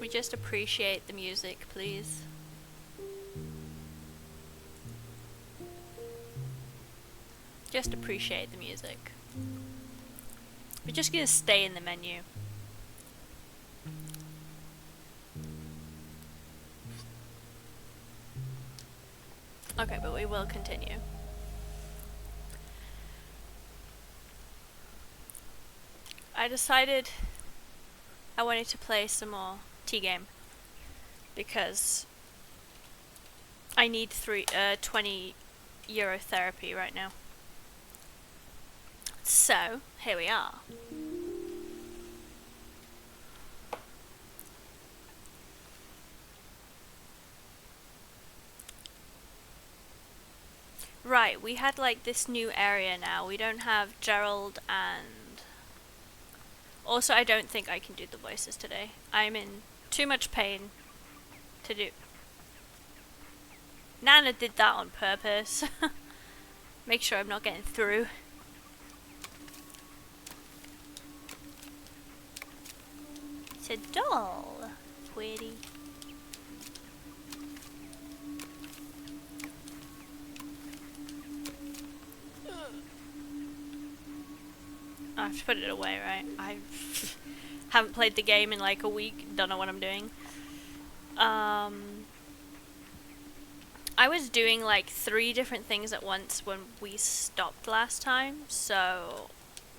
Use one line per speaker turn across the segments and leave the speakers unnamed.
We just appreciate the music, please. Just appreciate the music. We're just gonna stay in the menu. Okay, but we will continue. I decided I wanted to play some more T-game. because I need 20 euro therapy right now. So, here we are. Right, we had like this new area now. We don't have Gerald and... Also, I don't think I can do the voices today. I'm in too much pain to do. Nana did that on purpose. Make sure I'm not getting through. It's a doll, sweetie. I have to put it away, right? I haven't played the game in like a week. Don't know what I'm doing. I was doing like 3 different things at once when we stopped last time, so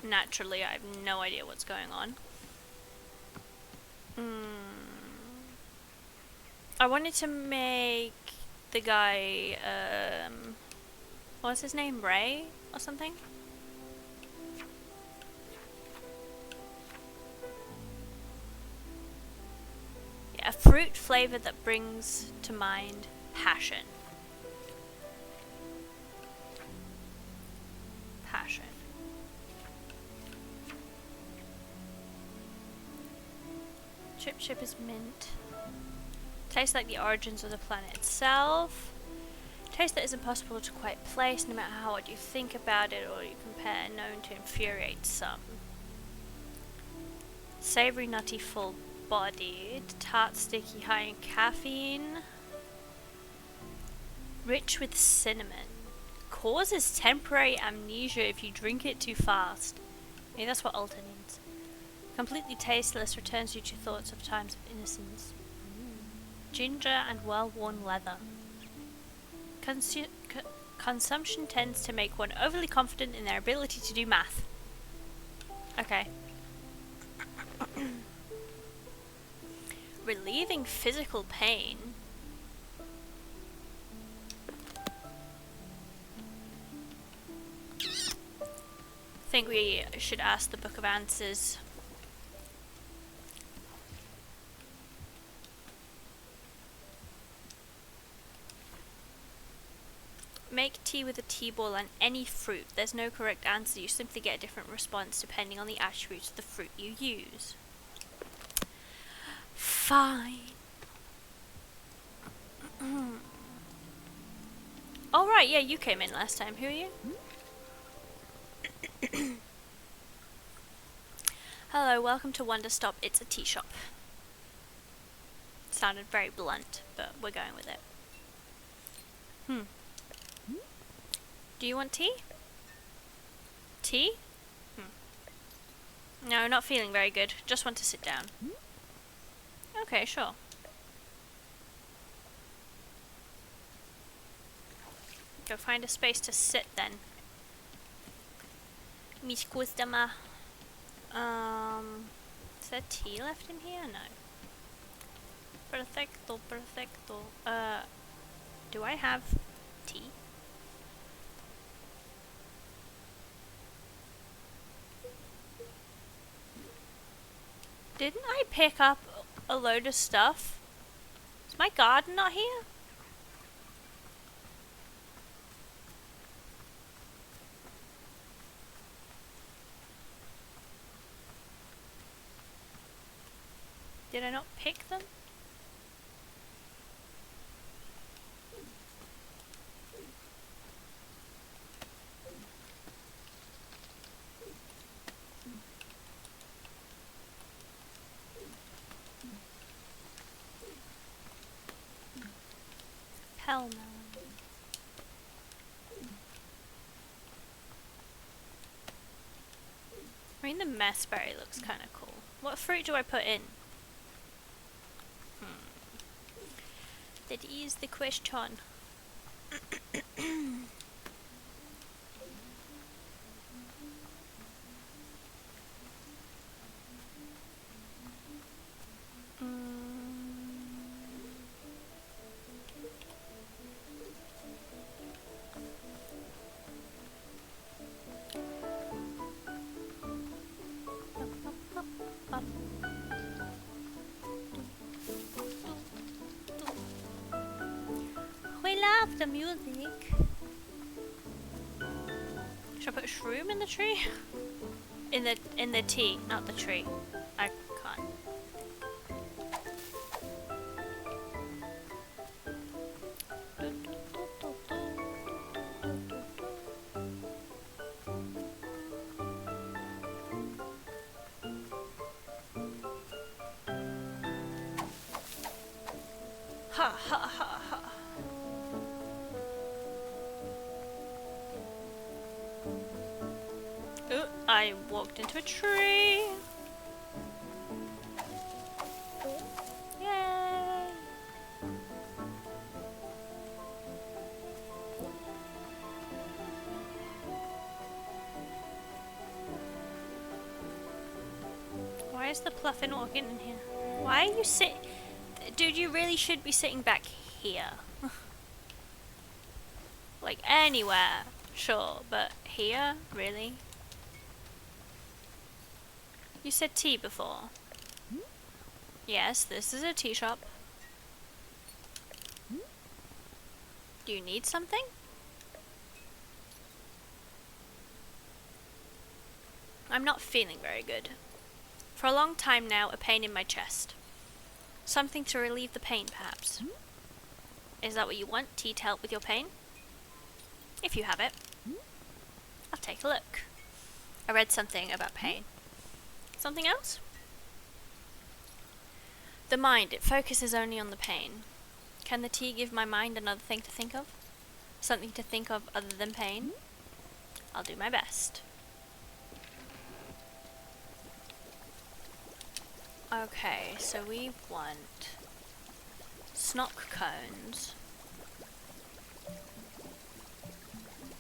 naturally I have no idea what's going on. I wanted to make the guy, what's his name? Ray or something? Yeah, a fruit flavor that brings to mind passion. Passion. Chip is mint. Tastes like the origins of the planet itself. Taste that is impossible to quite place, no matter how hard you think about it or you compare, known to infuriate some. Savory, nutty, full-bodied, tart, sticky, high in caffeine. Rich with cinnamon. Causes temporary amnesia if you drink it too fast. Maybe that's what Alta means. Completely tasteless, returns you to thoughts of times of innocence. Ginger and well-worn leather. Consumption tends to make one overly confident in their ability to do math. Okay. Relieving physical pain. I think we should ask the Book of Answers. Make tea with a tea ball and any fruit. There's no correct answer. You simply get a different response depending on the attributes of the fruit you use. Fine. Oh right, yeah, you came in last time. Who are you? Hello, welcome to Wanderstop. It's a tea shop. Sounded very blunt, but we're going with it. Do you want tea? Tea? No, not feeling very good. Just want to sit down. Okay, sure. Go find a space to sit then. Mi scusa ma. Is there tea left in here? No. Perfecto, perfecto. Do I have tea? Didn't I pick up a load of stuff? Is my garden not here? Did I not pick them? Hell no. I mean, the messberry looks kind of cool. What fruit do I put in? That is the question. love the music. Should I put a shroom in the tree? In the tea, not the tree. I can't. Ha ha ha ha. Ooh, I walked into a tree. Yay! Why is the Pluffin walking in here? Why are you sitting? Dude, you really should be sitting back here. Like anywhere, sure, but here? Really? You said tea before. Yes, this is a tea shop. Do you need something? I'm not feeling very good. For a long time now, a pain in my chest. Something to relieve the pain, perhaps. Is that what you want? Tea to help with your pain? If you have it. I'll take a look. I read something about pain. Something else? The mind, it focuses only on the pain. Can the tea give my mind another thing to think of? Something to think of other than pain? I'll do my best. Okay, so we want snock cones.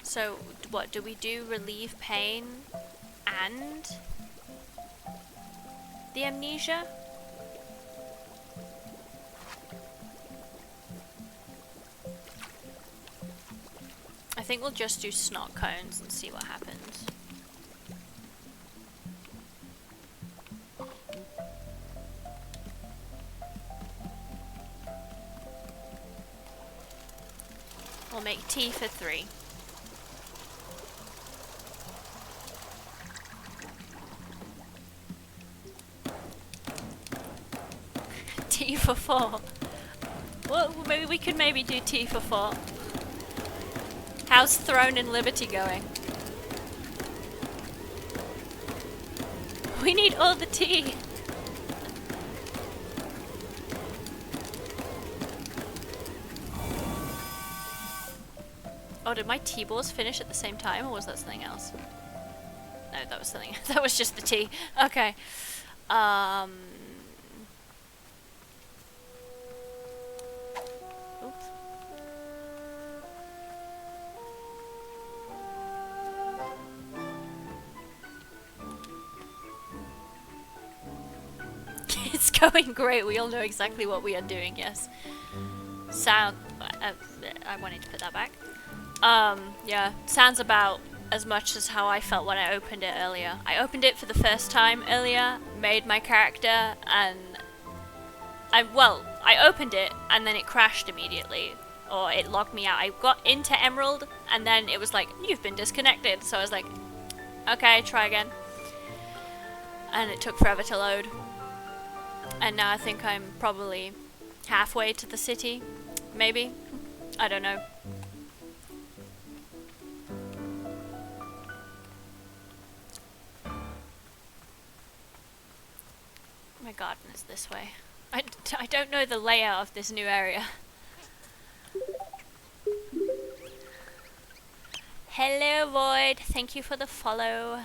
So, what, do we do relieve pain and the amnesia? I think we'll just do snock cones and see what happens. We'll make tea for 3. Tea for 4. Well, maybe we could do tea for 4. How's Throne and Liberty going? We need all the tea. Oh, did my tea balls finish at the same time, or was that something else? No, that was something. That was just the tea. Okay. Oops. It's going great. We all know exactly what we are doing. Yes. Sound. I wanted to put that back. Yeah, sounds about as much as how I felt when I opened it earlier. I opened it for the first time earlier, made my character, and I opened it and then it crashed immediately, or it logged me out. I got into Emerald and then it was like, you've been disconnected, so I was like, okay, try again. And it took forever to load. And now I think I'm probably halfway to the city, maybe. I don't know. My garden is this way. I don't know the layout of this new area. Hello Void, thank you for the follow.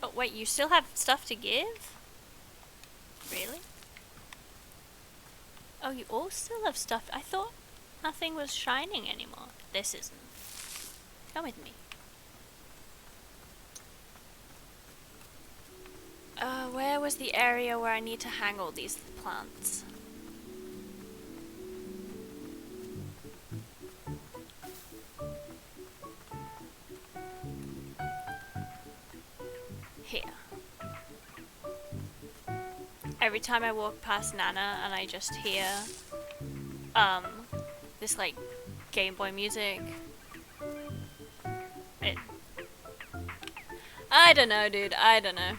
Oh wait, you still have stuff to give? Really? Oh, you all still have stuff. I thought nothing was shining anymore. This isn't. Come with me. Where was the area where I need to hang all these plants? Here. every time I walk past Nana and I just hear this like Game Boy music. I don't know, dude. I don't know.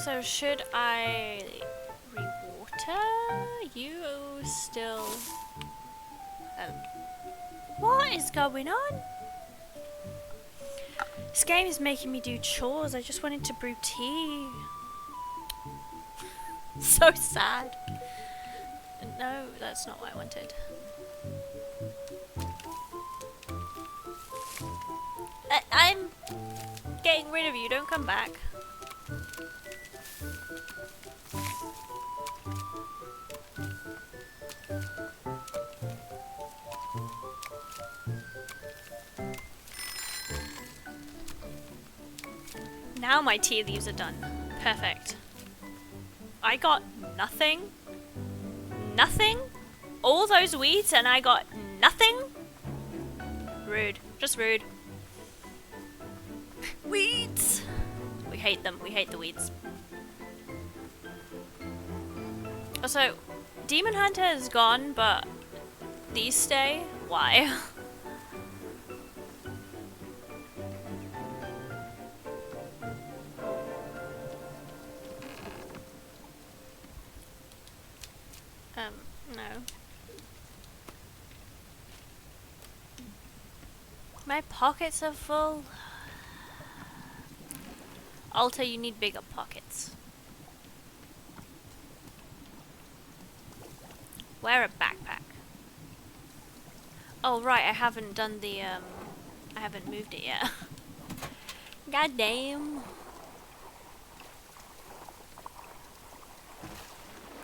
So should I re-water? You still... What is going on? This game is making me do chores. I just wanted to brew tea. So sad. No, that's not what I wanted. I'm getting rid of you. Don't come back. Now my tea leaves are done. Perfect. I got nothing. Nothing? All those weeds and I got nothing? Rude. Just rude. Weeds! We hate them. We hate the weeds. Also, Demon Hunter is gone, but these stay? Why? No. My pockets are full. Alta, you need bigger pockets. Wear a backpack. Oh right, I haven't done the I haven't moved it yet. God damn.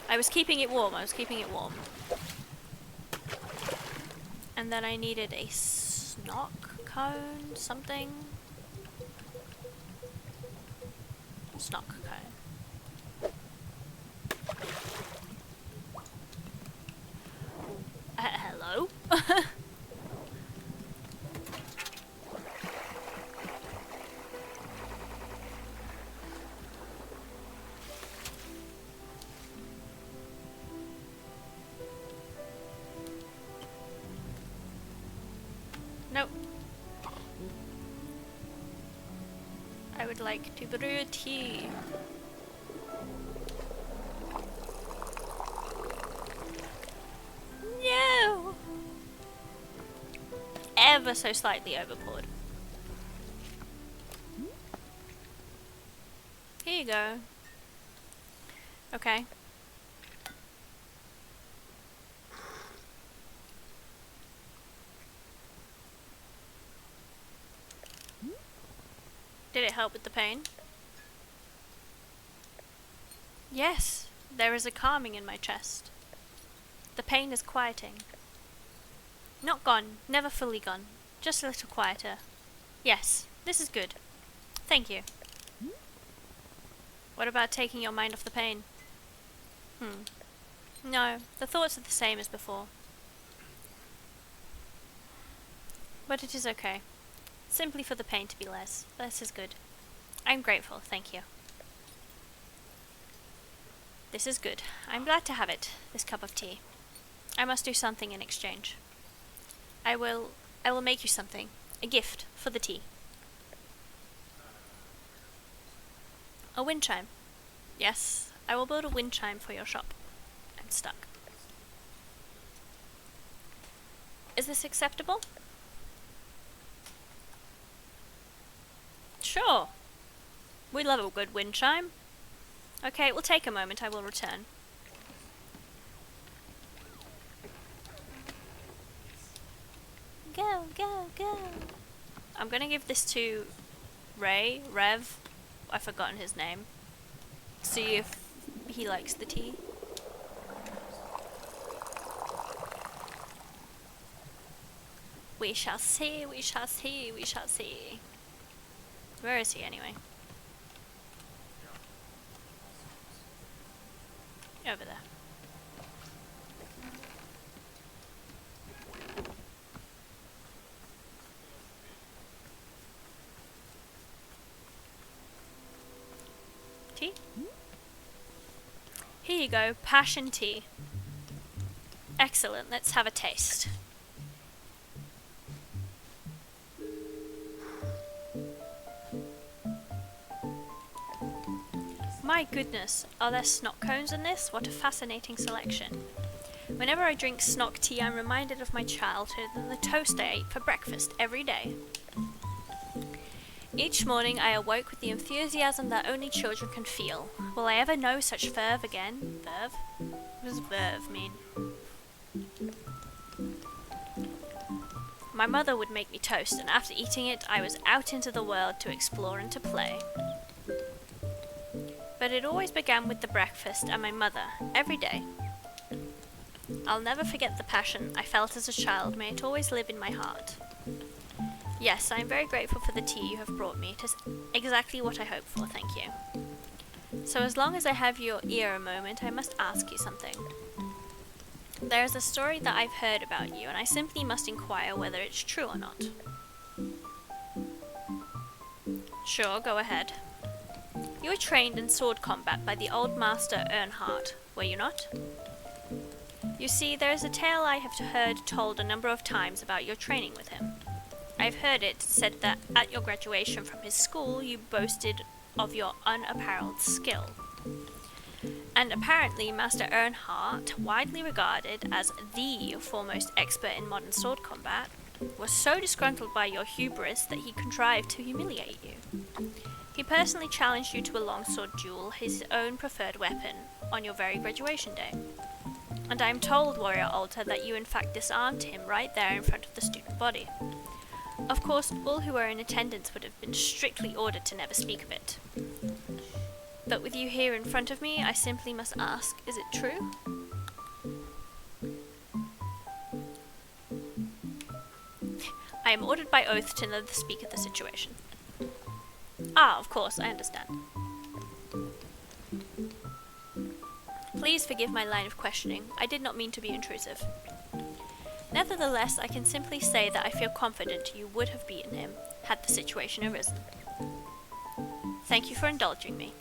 I was keeping it warm, And then I needed a snock cone, something. Snock cone. Hello? Nope. I would like to brew tea. No! Ever so slightly overpoured. Here you go. Okay. Did it help with the pain? Yes, there is a calming in my chest. The pain is quieting. Not gone, never fully gone, just a little quieter. Yes, this is good. Thank you. What about taking your mind off the pain? No, the thoughts are the same as before. But it is okay. Simply for the pain to be less. Less is good. I'm grateful, thank you. This is good. I'm glad to have it, this cup of tea. I must do something in exchange. I will make you something. A gift for the tea. A wind chime. Yes, I will build a wind chime for your shop. I'm stuck. Is this acceptable? Sure. We love a good wind chime. Okay, it will take a moment. I will return. Go, go, go. I'm gonna give this to Rev. I've forgotten his name. See if he likes the tea. We shall see, we shall see, we shall see. Where is he anyway? Over there. tea? Here you go, passion tea. Excellent, let's have a taste. My goodness, are there snock cones in this? What a fascinating selection. Whenever I drink snock tea, I'm reminded of my childhood and the toast I ate for breakfast every day. Each morning I awoke with the enthusiasm that only children can feel. Will I ever know such verve again? Verve? What does verve mean? My mother would make me toast, and after eating it, I was out into the world to explore and to play. But it always began with the breakfast and my mother, every day. I'll never forget the passion I felt as a child. May it always live in my heart. Yes, I am very grateful for the tea you have brought me. It is exactly what I hoped for, thank you. So as long as I have your ear a moment, I must ask you something. There is a story that I've heard about you, and I simply must inquire whether it's true or not. Sure, go ahead. You were trained in sword combat by the old master Earnhardt, were you not? You see, there is a tale I have heard told a number of times about your training with him. I've heard it said that at your graduation from his school you boasted of your unapparelled skill. And apparently Master Earnhardt, widely regarded as the foremost expert in modern sword combat, was so disgruntled by your hubris that he contrived to humiliate you. He personally challenged you to a longsword duel, his own preferred weapon, on your very graduation day. And I am told, Warrior Alter, that you in fact disarmed him right there in front of the student body. Of course, all who were in attendance would have been strictly ordered to never speak of it. But with you here in front of me, I simply must ask, is it true? I am ordered by oath to never speak of the situation. Ah, of course, I understand. Please forgive my line of questioning. I did not mean to be intrusive. Nevertheless, I can simply say that I feel confident you would have beaten him, had the situation arisen. Thank you for indulging me.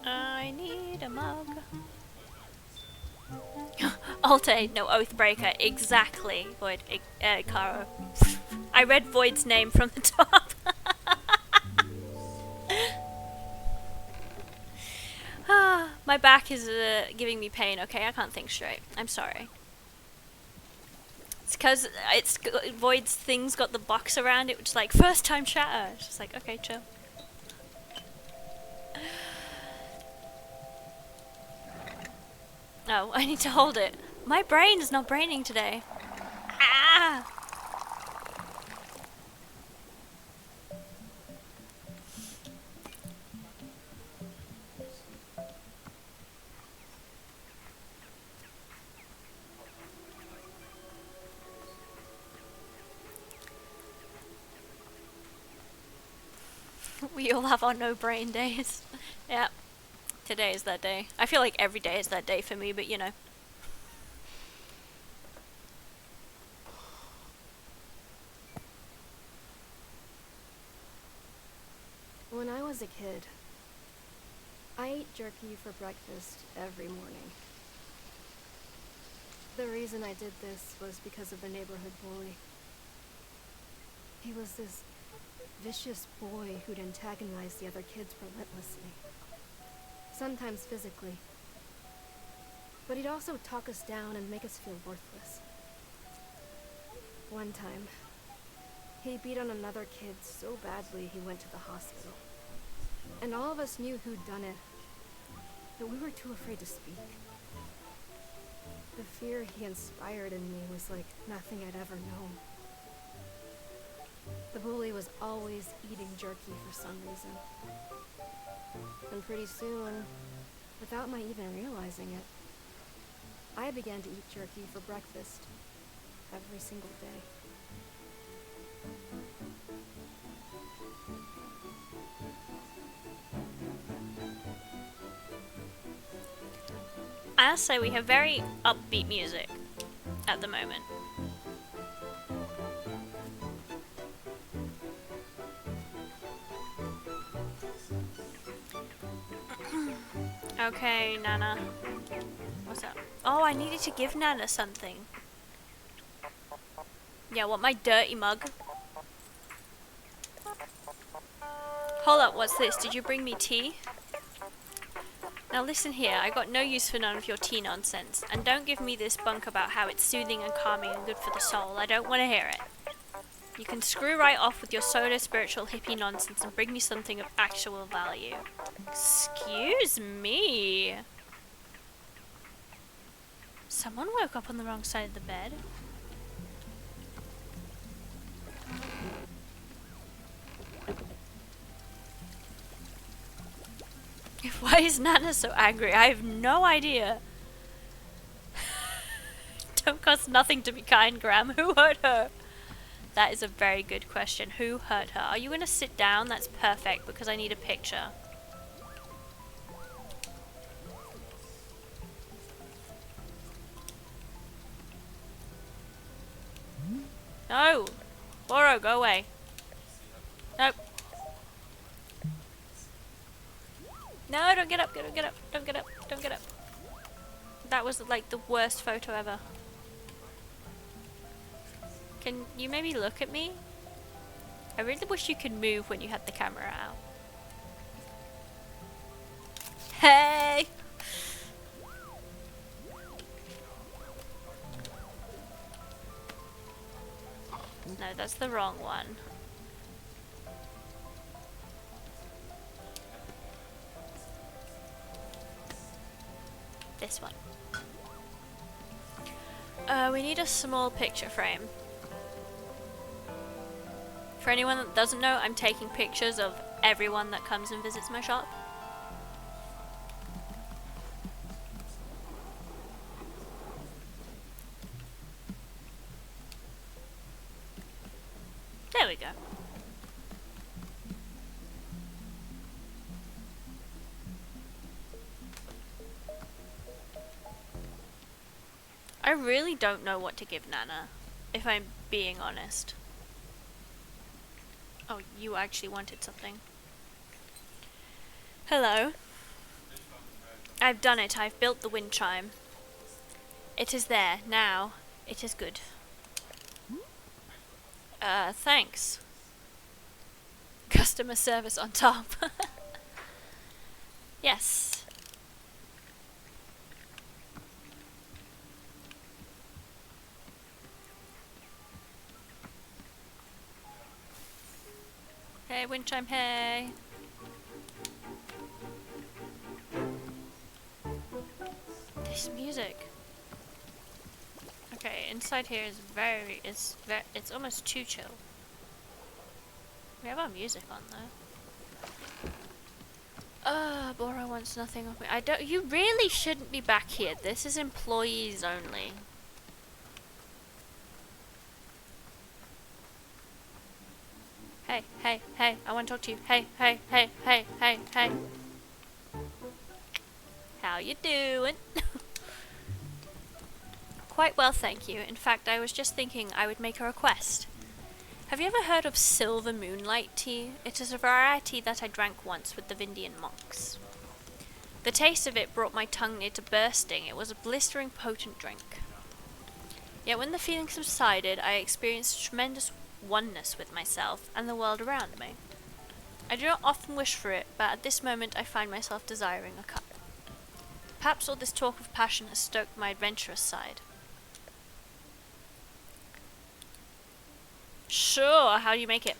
I need a mug. Alter, no Oathbreaker, exactly, Void, Caro. I read Void's name from the top. My back is giving me pain, okay? I can't think straight. I'm sorry. It's because Void's thing's got the box around it, which is like, first time shatter. It's just like, okay, chill. Oh, I need to hold it. My brain is not braining today. Ah! We all have our no brain days. Yeah. Today is that day. I feel like every day is that day for me, but you know.
When I was a kid, I ate jerky for breakfast every morning. The reason I did this was because of the neighborhood bully. He was this vicious boy who'd antagonize the other kids relentlessly. Sometimes physically. But he'd also talk us down and make us feel worthless. One time, he beat on another kid so badly he went to the hospital. And all of us knew who'd done it, but we were too afraid to speak. The fear he inspired in me was like nothing I'd ever known. The bully was always eating jerky for some reason. And pretty soon, without my even realizing it, I began to eat jerky for breakfast every single day.
I must say we have very upbeat music at the moment. Okay, Nana. What's up? Oh, I needed to give Nana something. Yeah, what, my dirty mug? Hold up, what's this? Did you bring me tea? Now listen here, I got no use for none of your tea nonsense. And don't give me this bunk about how it's soothing and calming and good for the soul. I don't want to hear it. You can screw right off with your soda spiritual hippie nonsense and bring me something of actual value. Excuse me. Someone woke up on the wrong side of the bed. Why is Nana so angry? I have no idea. Don't cost nothing to be kind, Graham. Who hurt her? That is a very good question. Who hurt her? Are you going to sit down? That's perfect because I need a picture. No! Boro, go away. Nope. No, don't get up, don't get up, don't get up, don't get up. That was like the worst photo ever. Can you maybe look at me? I really wish you could move when you had the camera out. Hey! No, that's the wrong one. This one. We need a small picture frame. For anyone that doesn't know, I'm taking pictures of everyone that comes and visits my shop. There we go. I really don't know what to give Nana, if I'm being honest. Oh, you actually wanted something. Hello. I've done it. I've built the wind chime. It is there, now. It is good. Thanks. Customer service on top. Yes. Hey, wind chime, hey. This music. Okay, inside here is it's almost too chill. We have our music on though. Bora wants nothing of me. You really shouldn't be back here. This is employees only. Hey, hey, hey, I want to talk to you. Hey, hey, hey, hey, hey, hey. How you doing? Quite well, thank you. In fact, I was just thinking I would make a request. Have you ever heard of silver moonlight tea? It is a variety that I drank once with the Vindian monks. The taste of it brought my tongue near to bursting. It was a blistering, potent drink. Yet when the feeling subsided, I experienced tremendous oneness with myself and the world around me. I do not often wish for it, but at this moment I find myself desiring a cup. Perhaps all this talk of passion has stoked my adventurous side. Sure, how do you make it?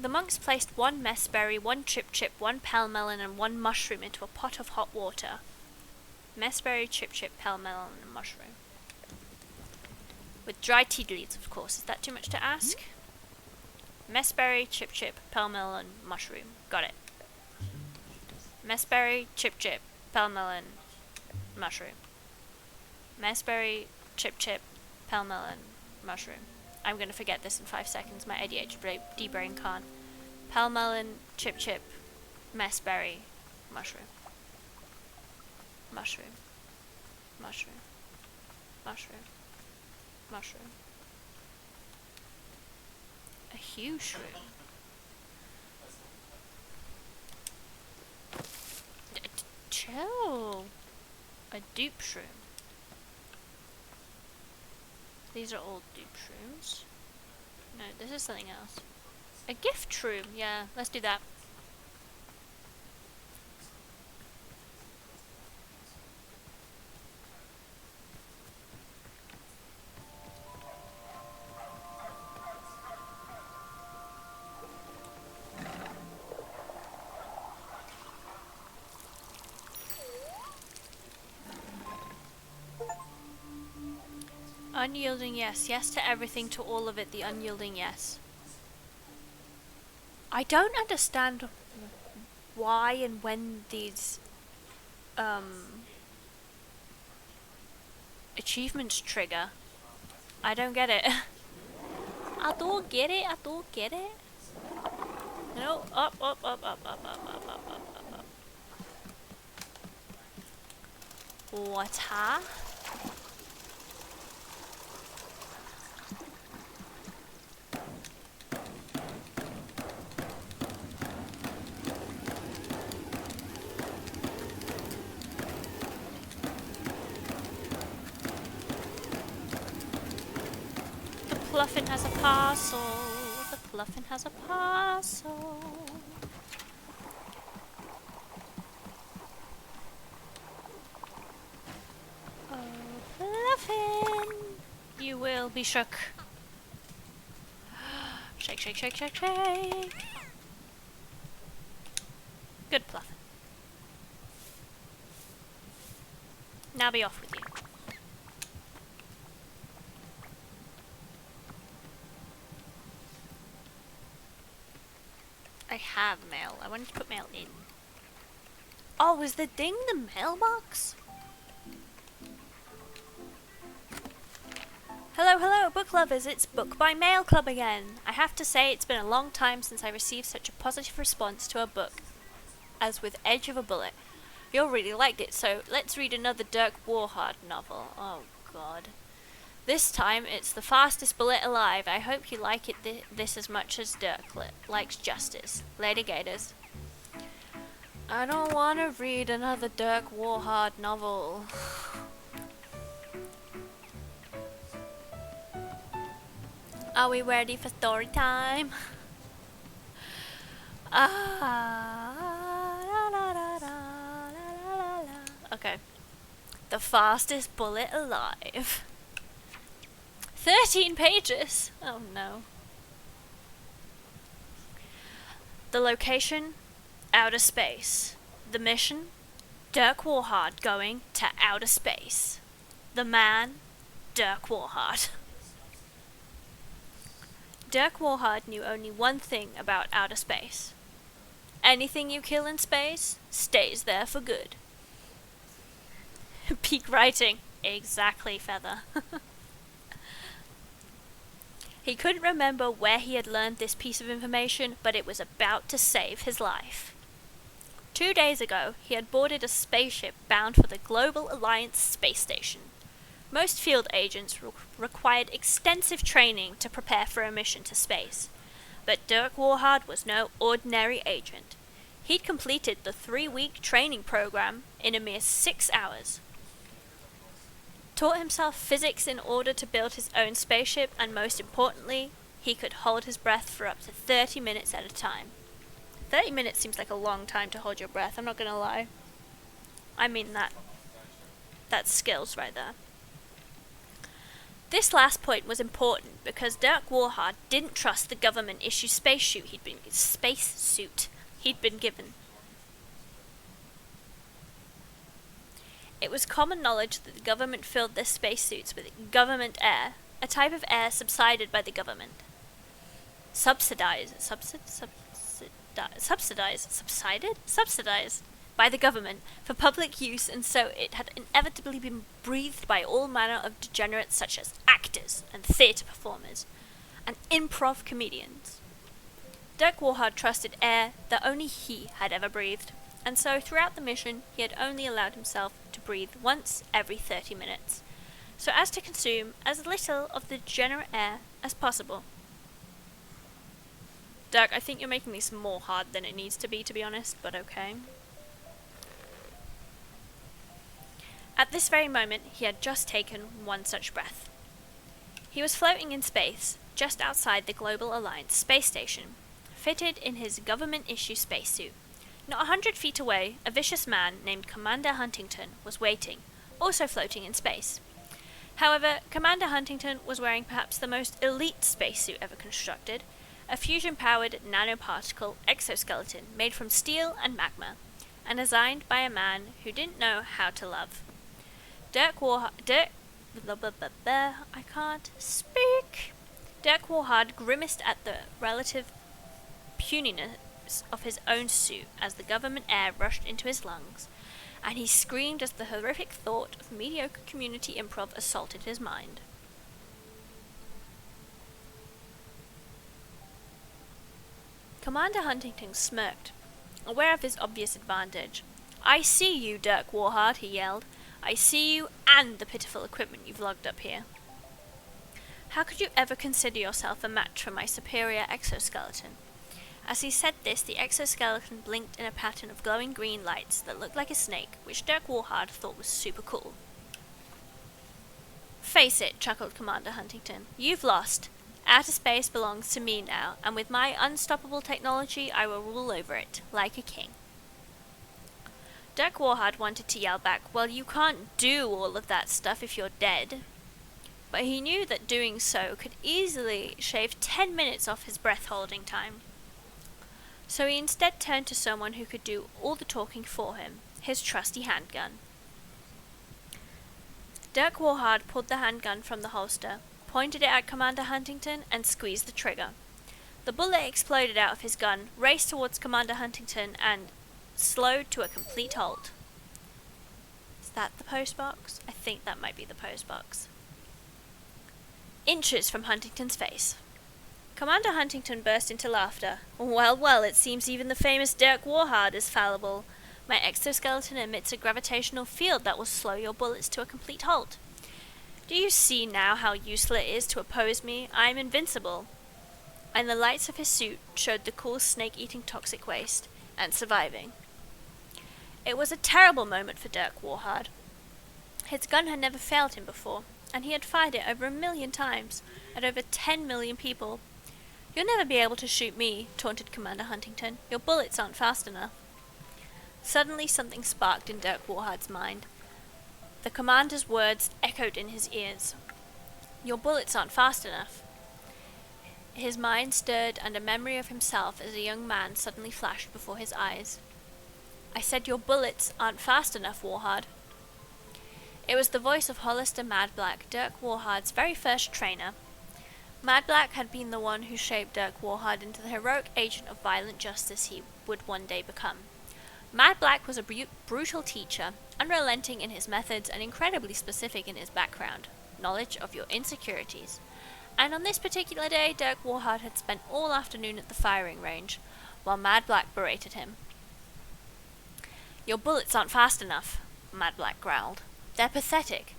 The monks placed 1 messberry, 1 chip-chip, 1 pell-melon and 1 mushroom into a pot of hot water. Messberry, chip-chip, pell-melon and mushroom. With dry tea leaves, of course. Is that too much to ask? Messberry, chip-chip, pell-melon, mushroom. Got it. Messberry, chip-chip, pell-melon, mushroom. Messberry, chip-chip, pell-melon, mushroom. I'm going to forget this in 5 seconds. My ADHD brain can't. Pell-melon, chip-chip, messberry, mushroom. Mushroom. Mushroom. Mushroom. Mushroom. A huge shroom. A dupe shroom. These are all dupe shrooms. No, this is something else. A gift shroom. Yeah, let's do that. Unyielding yes. Yes to everything, to all of it. The unyielding yes. I don't understand why and when these achievements trigger. I don't get it. I don't get it. I don't get it. No, up, up, up, up, up, up, up, up, up, up, up. Water. The Fluffin has a parcel. The Fluffin has a parcel. Oh, Fluffin, you will be shook. Shake, shake, shake, shake, shake. Good Fluffin. Now be off with you. I have mail. I wanted to put mail in. Oh, was the ding the mailbox? Hello, hello, book lovers. It's Book by Mail Club again. I have to say it's been a long time since I received such a positive response to a book as with Edge of a Bullet. You all really liked it, so let's read another Dirk Warhard novel. Oh, God. This time, it's The Fastest Bullet Alive. I hope you like it this as much as Dirk likes justice. Later, Gators. I don't want to read another Dirk Warhard novel. Are we ready for story time? Okay. The Fastest Bullet Alive. 13 pages! Oh no. The location, outer space. The mission, Dirk Warhard going to outer space. The man, Dirk Warhard. Dirk Warhard knew only one thing about outer space. Anything you kill in space stays there for good. Peak writing. Exactly, Feather. He couldn't remember where he had learned this piece of information, but it was about to save his life. 2 days ago, he had boarded a spaceship bound for the Global Alliance space station. Most field agents required extensive training to prepare for a mission to space, but Dirk Warhard was no ordinary agent. He'd completed the 3-week training program in a mere 6 hours. Taught himself physics in order to build his own spaceship, and most importantly, he could hold his breath for up to 30 minutes at a time. 30 minutes seems like a long time to hold your breath, I'm not gonna lie. I mean, that's skills right there. This last point was important because Dirk Warhard didn't trust the government-issued spacesuit he'd been given. It was common knowledge that the government filled their spacesuits with government air, a type of air subsidized by the government. Subsidized by the government for public use, and so it had inevitably been breathed by all manner of degenerates such as actors and theatre performers and improv comedians. Dirk Warhard trusted air that only he had ever breathed, and so throughout the mission he had only allowed himself to breathe once every 30 minutes, so as to consume as little of the degenerate air as possible. Dirk, I think you're making this more hard than it needs to be honest, but okay. At this very moment, he had just taken one such breath. He was floating in space, just outside the Global Alliance space station, fitted in his government-issue spacesuit. Not 100 feet away, a vicious man named Commander Huntington was waiting, also floating in space. However, Commander Huntington was wearing perhaps the most elite spacesuit ever constructed, a fusion-powered nanoparticle exoskeleton made from steel and magma, and designed by a man who didn't know how to love. Dirk Warhard grimaced at the relative puniness of his own suit as the government air rushed into his lungs, and he screamed as the horrific thought of mediocre community improv assaulted his mind. Commander Huntington smirked, aware of his obvious advantage. "I see you, Dirk Warhard," he yelled. "I see you and the pitiful equipment you've logged up here. How could you ever consider yourself a match for my superior exoskeleton?" As he said this, the exoskeleton blinked in a pattern of glowing green lights that looked like a snake, which Dirk Warhard thought was super cool. "Face it," chuckled Commander Huntington. "You've lost. Outer space belongs to me now, and with my unstoppable technology, I will rule over it, like a king." Dirk Warhard wanted to yell back, "Well, you can't do all of that stuff if you're dead." But he knew that doing so could easily shave 10 minutes off his breath-holding time. So he instead turned to someone who could do all the talking for him, his trusty handgun. Dirk Warhard pulled the handgun from the holster, pointed it at Commander Huntington, and squeezed the trigger. The bullet exploded out of his gun, raced towards Commander Huntington, and slowed to a complete halt. Is that the postbox? I think that might be the postbox. Inches from Huntington's face. Commander Huntington burst into laughter. "Well, well, it seems even the famous Dirk Warhard is fallible. My exoskeleton emits a gravitational field that will slow your bullets to a complete halt. Do you see now how useless it is to oppose me? I am invincible." And the lights of his suit showed the cool snake-eating toxic waste, and surviving. It was a terrible moment for Dirk Warhard. His gun had never failed him before, and he had fired it over 1,000,000 times, at over 10 million people. "You'll never be able to shoot me," taunted Commander Huntington. "Your bullets aren't fast enough." Suddenly something sparked in Dirk Warhard's mind. The commander's words echoed in his ears. "Your bullets aren't fast enough." His mind stirred, and a memory of himself as a young man suddenly flashed before his eyes. "I said your bullets aren't fast enough, Warhard." It was the voice of Hollister Madblack, Dirk Warhard's very first trainer. Madblack had been the one who shaped Dirk Warhard into the heroic agent of violent justice he would one day become. Madblack was a brutal teacher, unrelenting in his methods and incredibly specific in his background, knowledge of your insecurities. And on this particular day, Dirk Warhard had spent all afternoon at the firing range, while Madblack berated him. "Your bullets aren't fast enough," Madblack growled. "They're pathetic.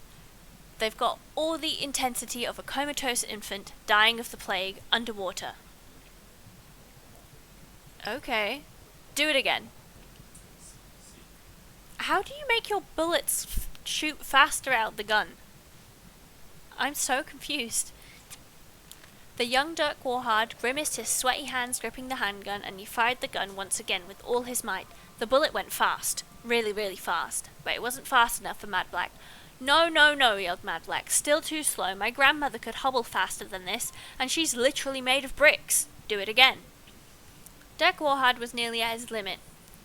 They've got all the intensity of a comatose infant dying of the plague underwater." "Okay. Do it again." "How do you make your bullets shoot faster out the gun?" "I'm so confused." The young Dirk Warhard grimaced, his sweaty hands gripping the handgun, and he fired the gun once again with all his might. The bullet went fast. Really, really fast. But it wasn't fast enough for Madblack. "No, no, no," yelled Madblack. "Still too slow. My grandmother could hobble faster than this, and she's literally made of bricks. Do it again." Dirk Warhard was nearly at his limit.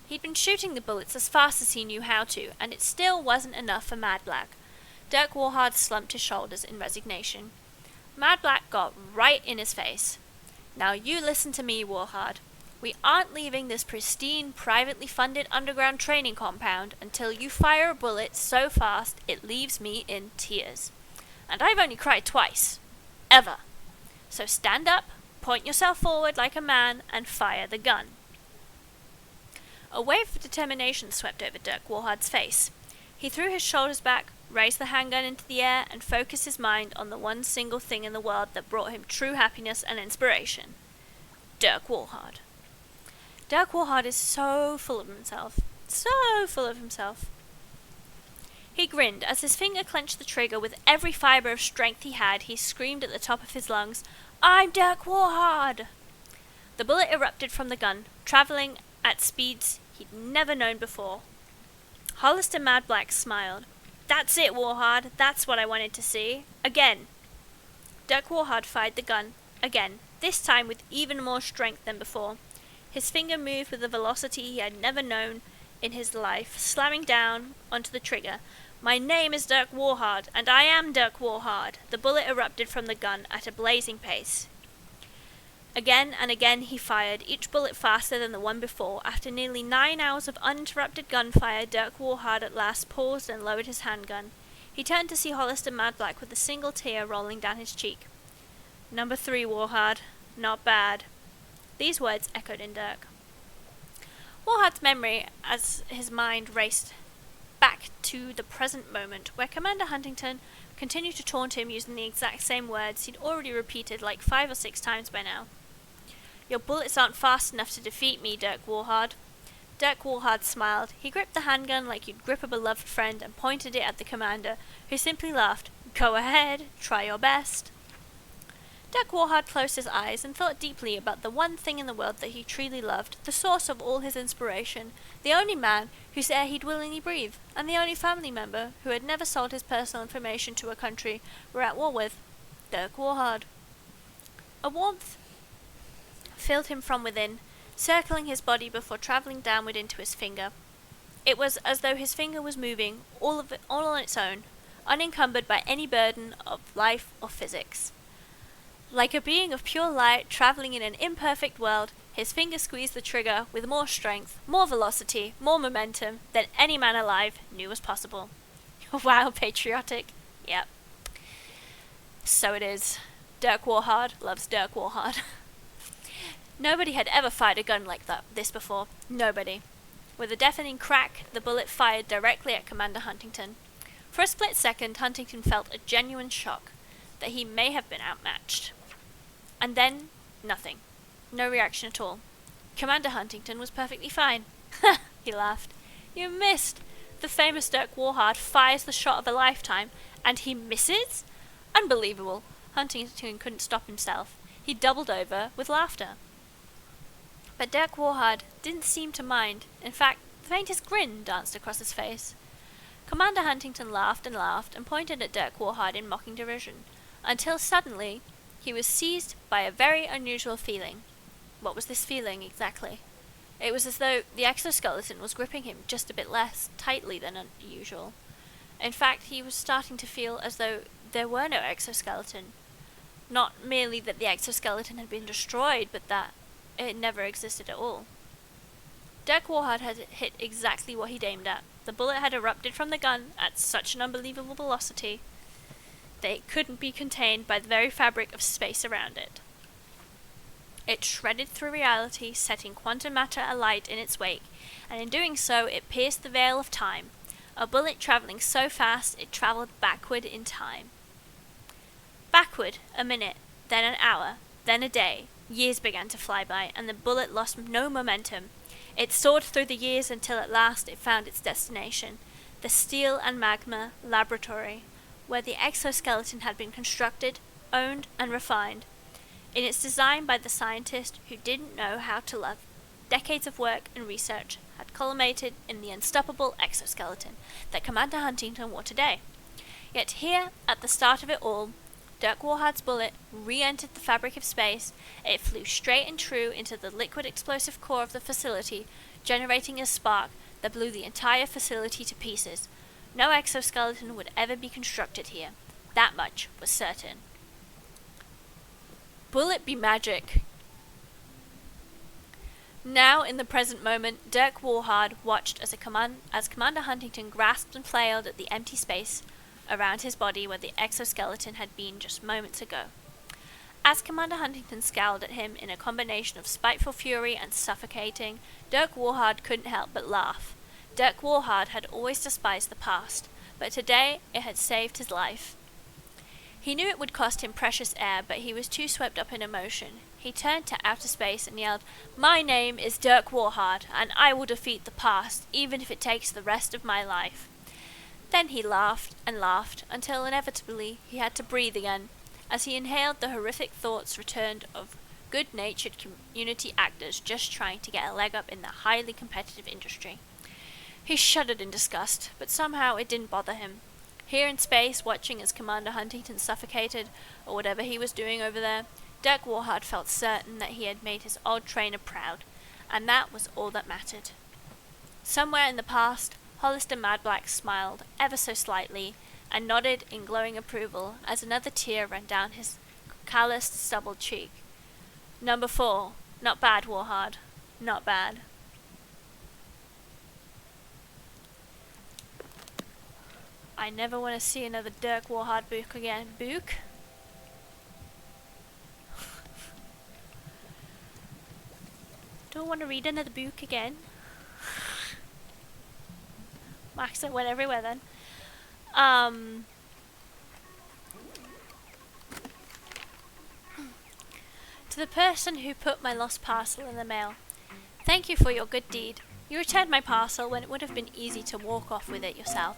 He'd been shooting the bullets as fast as he knew how to, and it still wasn't enough for Madblack. Dirk Warhard slumped his shoulders in resignation. Madblack got right in his face. "Now you listen to me, Warhard. We aren't leaving this pristine, privately funded underground training compound until you fire a bullet so fast it leaves me in tears. And I've only cried twice. Ever. So stand up, point yourself forward like a man, and fire the gun." A wave of determination swept over Dirk Warhard's face. He threw his shoulders back, raised the handgun into the air, and focused his mind on the one single thing in the world that brought him true happiness and inspiration. Dirk Warhard. Dirk Warhard is so full of himself. So full of himself. He grinned. As his finger clenched the trigger with every fibre of strength he had, he screamed at the top of his lungs, "I'm Dirk Warhard!" The bullet erupted from the gun, travelling at speeds he'd never known before. Hollister Mad Black smiled. "That's it, Warhard. That's what I wanted to see. Again." Dirk Warhard fired the gun, again, this time with even more strength than before. His finger moved with a velocity he had never known in his life, slamming down onto the trigger. "My name is Dirk Warhard, and I am Dirk Warhard." The bullet erupted from the gun at a blazing pace. Again and again he fired, each bullet faster than the one before. After nearly 9 hours of uninterrupted gunfire, Dirk Warhard at last paused and lowered his handgun. He turned to see Hollister Mad Black with a single tear rolling down his cheek. "Number 3, Warhard. Not bad." These words echoed in Dirk Warhard's memory as his mind raced back to the present moment, where Commander Huntington continued to taunt him using the exact same words he'd already repeated like 5 or 6 times by now. "Your bullets aren't fast enough to defeat me, Dirk Warhard." Dirk Warhard smiled. He gripped the handgun like you'd grip a beloved friend and pointed it at the commander, who simply laughed. "Go ahead, try your best." Dirk Warhard closed his eyes and thought deeply about the one thing in the world that he truly loved, the source of all his inspiration, the only man whose air he'd willingly breathe, and the only family member who had never sold his personal information to a country we're at war with, Dirk Warhard. A warmth filled him from within, circling his body before travelling downward into his finger. It was as though his finger was moving, all on its own, unencumbered by any burden of life or physics. Like a being of pure light travelling in an imperfect world, his finger squeezed the trigger with more strength, more velocity, more momentum than any man alive knew was possible. Wow, patriotic. Yep. So it is. Dirk Warhard loves Dirk Warhard. Nobody had ever fired a gun like this before. Nobody. With a deafening crack, the bullet fired directly at Commander Huntington. For a split second, Huntington felt a genuine shock that he may have been outmatched. And then, nothing. No reaction at all. Commander Huntington was perfectly fine. Ha! He laughed. "You missed! The famous Dirk Warhard fires the shot of a lifetime, and he misses? Unbelievable." Huntington couldn't stop himself. He doubled over with laughter. But Dirk Warhard didn't seem to mind. In fact, the faintest grin danced across his face. Commander Huntington laughed and pointed at Dirk Warhard in mocking derision, until suddenly he was seized by a very unusual feeling. What was this feeling exactly? It was as though the exoskeleton was gripping him just a bit less tightly than usual. In fact, he was starting to feel as though there were no exoskeleton. Not merely that the exoskeleton had been destroyed, but that it never existed at all. Dirk Warhard had hit exactly what he'd aimed at. The bullet had erupted from the gun at such an unbelievable velocity that it couldn't be contained by the very fabric of space around it. It shredded through reality, setting quantum matter alight in its wake, and in doing so it pierced the veil of time, a bullet travelling so fast it travelled backward in time. Backward, a minute, then an hour, then a day. Years began to fly by, and the bullet lost no momentum. It soared through the years until at last it found its destination, the Steel and Magma Laboratory, where the exoskeleton had been constructed, owned, and refined. In its design by the scientist who didn't know how to love, decades of work and research had culminated in the unstoppable exoskeleton that Commander Huntington wore today. Yet here, at the start of it all, Dirk Warhard's bullet re-entered the fabric of space. It flew straight and true into the liquid explosive core of the facility, generating a spark that blew the entire facility to pieces. No exoskeleton would ever be constructed here. That much was certain. Bullet be magic. Now, in the present moment, Dirk Warhard watched as Commander Huntington grasped and flailed at the empty space around his body where the exoskeleton had been just moments ago. As Commander Huntington scowled at him in a combination of spiteful fury and suffocating, Dirk Warhard couldn't help but laugh. Dirk Warhard had always despised the past, but today it had saved his life. He knew it would cost him precious air, but he was too swept up in emotion. He turned to outer space and yelled, "My name is Dirk Warhard, and I will defeat the past, even if it takes the rest of my life." Then he laughed and laughed until inevitably he had to breathe again, as he inhaled the horrific thoughts returned of good-natured community actors just trying to get a leg up in the highly competitive industry. He shuddered in disgust, but somehow it didn't bother him. Here in space, watching as Commander Huntington suffocated, or whatever he was doing over there, Dirk Warhard felt certain that he had made his old trainer proud, and that was all that mattered. Somewhere in the past, Hollister Madblack smiled ever so slightly and nodded in glowing approval as another tear ran down his calloused, stubbled cheek. Number 4. Not bad, Warhard. Not bad. I never want to see another Dirk Warhard book again. Book? Don't want to read another book again. My accent went everywhere then. To the person who put my lost parcel in the mail, thank you for your good deed. You returned my parcel when it would have been easy to walk off with it yourself.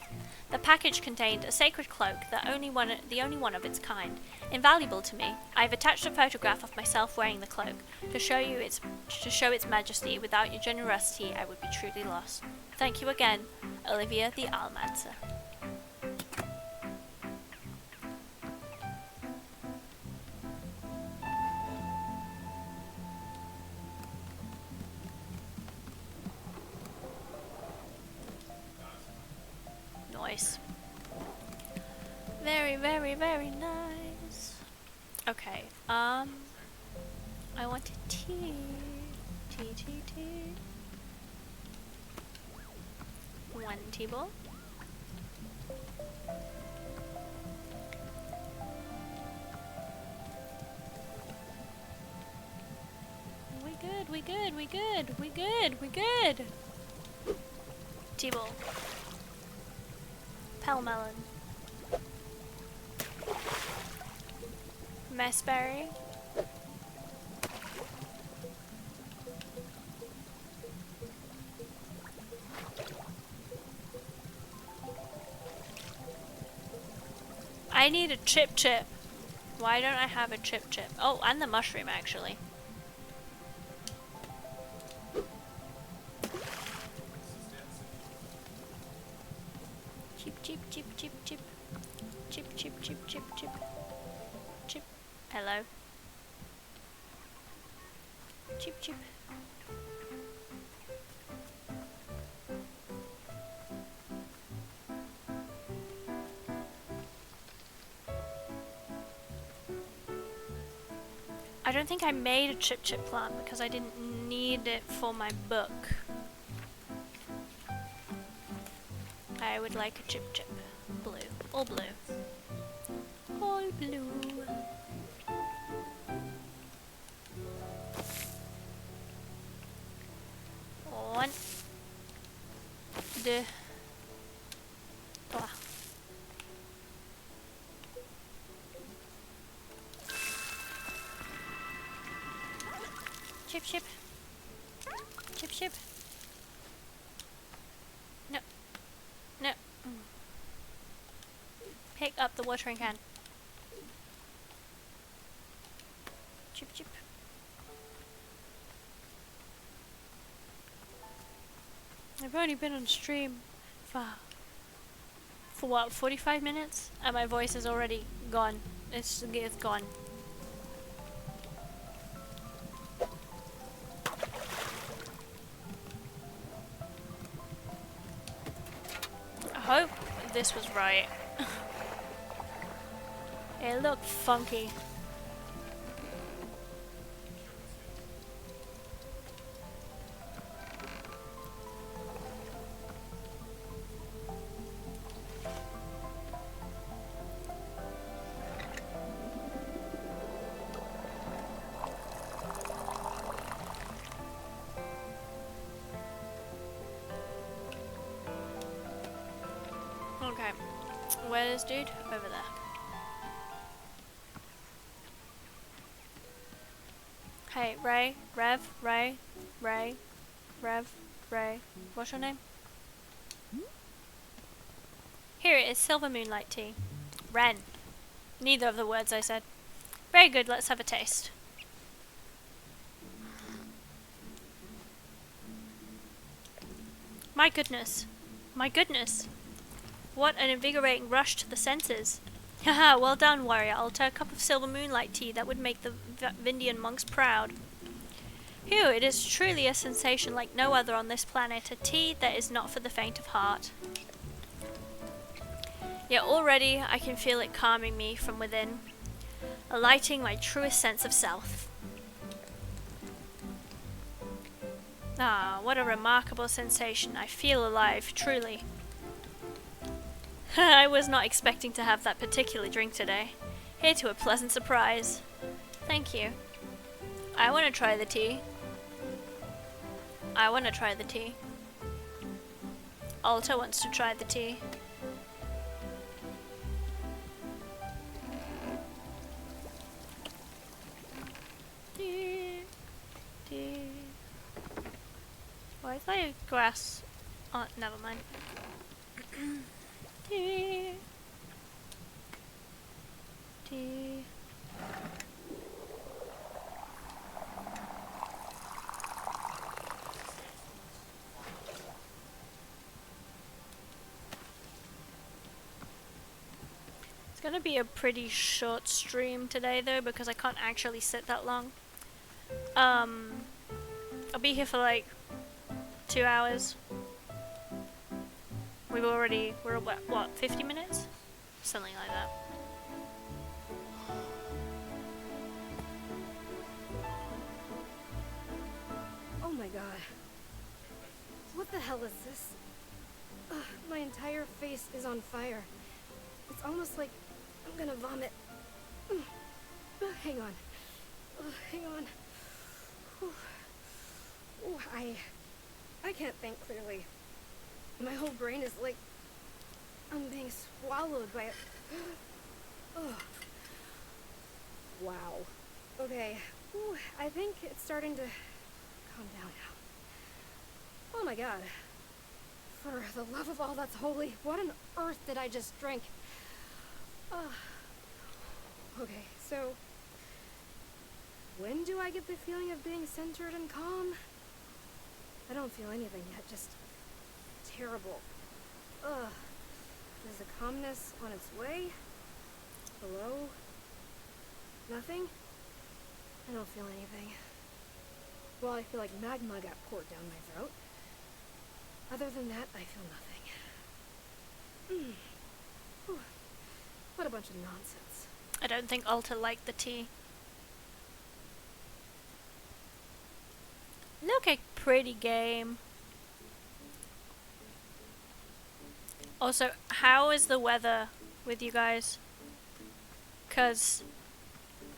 The package contained a sacred cloak, the only one of its kind, invaluable to me. I have attached a photograph of myself wearing the cloak to show its majesty. Without your generosity, I would be truly lost. Thank you again, Olivia the Almancer. Nice. Very, very, very nice. Okay, I want a tea. Tea. One tea bowl. We good. Tea bowl. Pell melon. Messberry. I need a chip. Why don't I have a chip? Oh, and the mushroom actually. Chip. Hello. Chip. I don't think I made a chip plant because I didn't need it for my book. I would like a chip. Blue. All blue. All blue. One. Deux. Trois. Chip. No. Pick up the watering can. Chip. I've only been on stream for what, 45 minutes? And my voice is already gone. It's gone. I hope this was right. It looked funky. Okay, where is dude? Over there. Hey, Ray, Rev. What's your name? Here it is, silver moonlight tea. Wren. Neither of the words I said. Very good, let's have a taste. My goodness. My goodness. What an invigorating rush to the senses. Haha, well done, warrior Alta. A cup of silver moonlight tea that would make the Vindian monks proud. Phew, it is truly a sensation like no other on this planet. A tea that is not for the faint of heart. Yet already I can feel it calming me from within, alighting my truest sense of self. Ah, what a remarkable sensation. I feel alive, truly. I was not expecting to have that particular drink today. Here to a pleasant surprise. Thank you. I want to try the tea. I want to try the tea. Alta wants to try the tea. Tea. Tea. Why is there grass? Oh, never mind. Tea. Tea. It's gonna be a pretty short stream today though, because I can't actually sit that long. I'll be here for like 2 hours. We're about, what, 50 minutes? Something like that.
Oh my god. What the hell is this? Ugh, my entire face is on fire. It's almost like I'm gonna vomit. Hang on. Hang on. Whew. Ooh, I can't think clearly. My whole brain is like I'm being swallowed by it. Oh. Wow. Okay. Ooh, I think it's starting to calm down now. Oh my god. For the love of all that's holy, what on earth did I just drink? Okay, so when do I get the feeling of being centered and calm? I don't feel anything yet, just terrible. Is the calmness on its way? Below? Nothing? I don't feel anything. Well, I feel like magma got poured down my throat. Other than that, I feel nothing. Whew. What a bunch of nonsense.
I don't think Alta liked the tea. Okay, pretty game. Also, how is the weather with you guys? 'Cause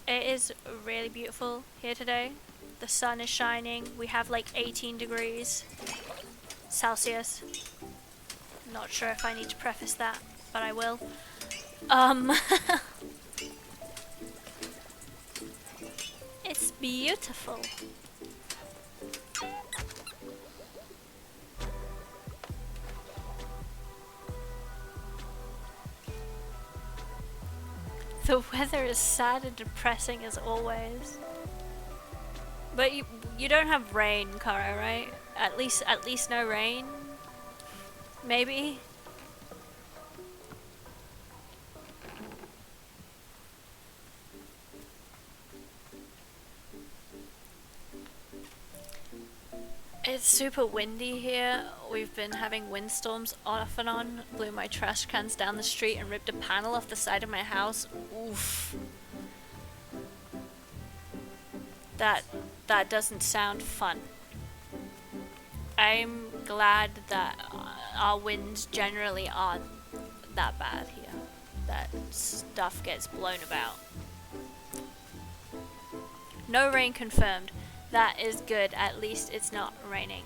it is really beautiful here today. The sun is shining. We have like 18 degrees Celsius. Not sure if I need to preface that, but I will. It's beautiful. The weather is sad and depressing as always. But you don't have rain, Kara, right? At least no rain. Maybe. It's super windy here. We've been having windstorms off and on. Blew my trash cans down the street and ripped a panel off the side of my house. Oof. That doesn't sound fun. I'm glad that our winds generally aren't that bad here. That stuff gets blown about. No rain confirmed. That is good. At least it's not raining.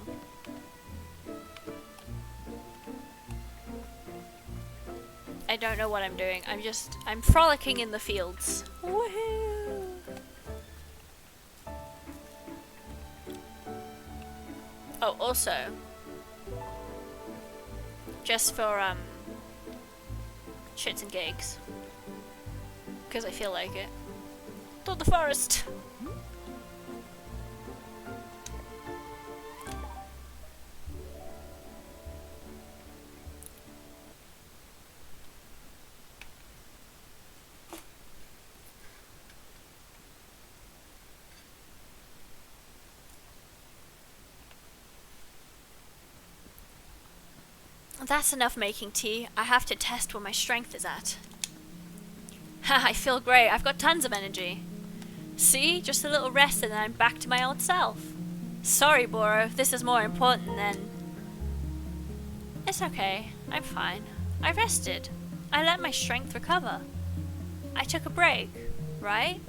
I don't know what I'm doing. I'm frolicking in the fields. Woohoo! Oh, also, just for shits and gigs. Because I feel like it. To the forest! That's enough making tea. I have to test where my strength is at. Ha, I feel great. I've got tons of energy. See? Just a little rest and then I'm back to my old self. Sorry, Boro. This is more important than... It's okay. I'm fine. I rested. I let my strength recover. I took a break, right?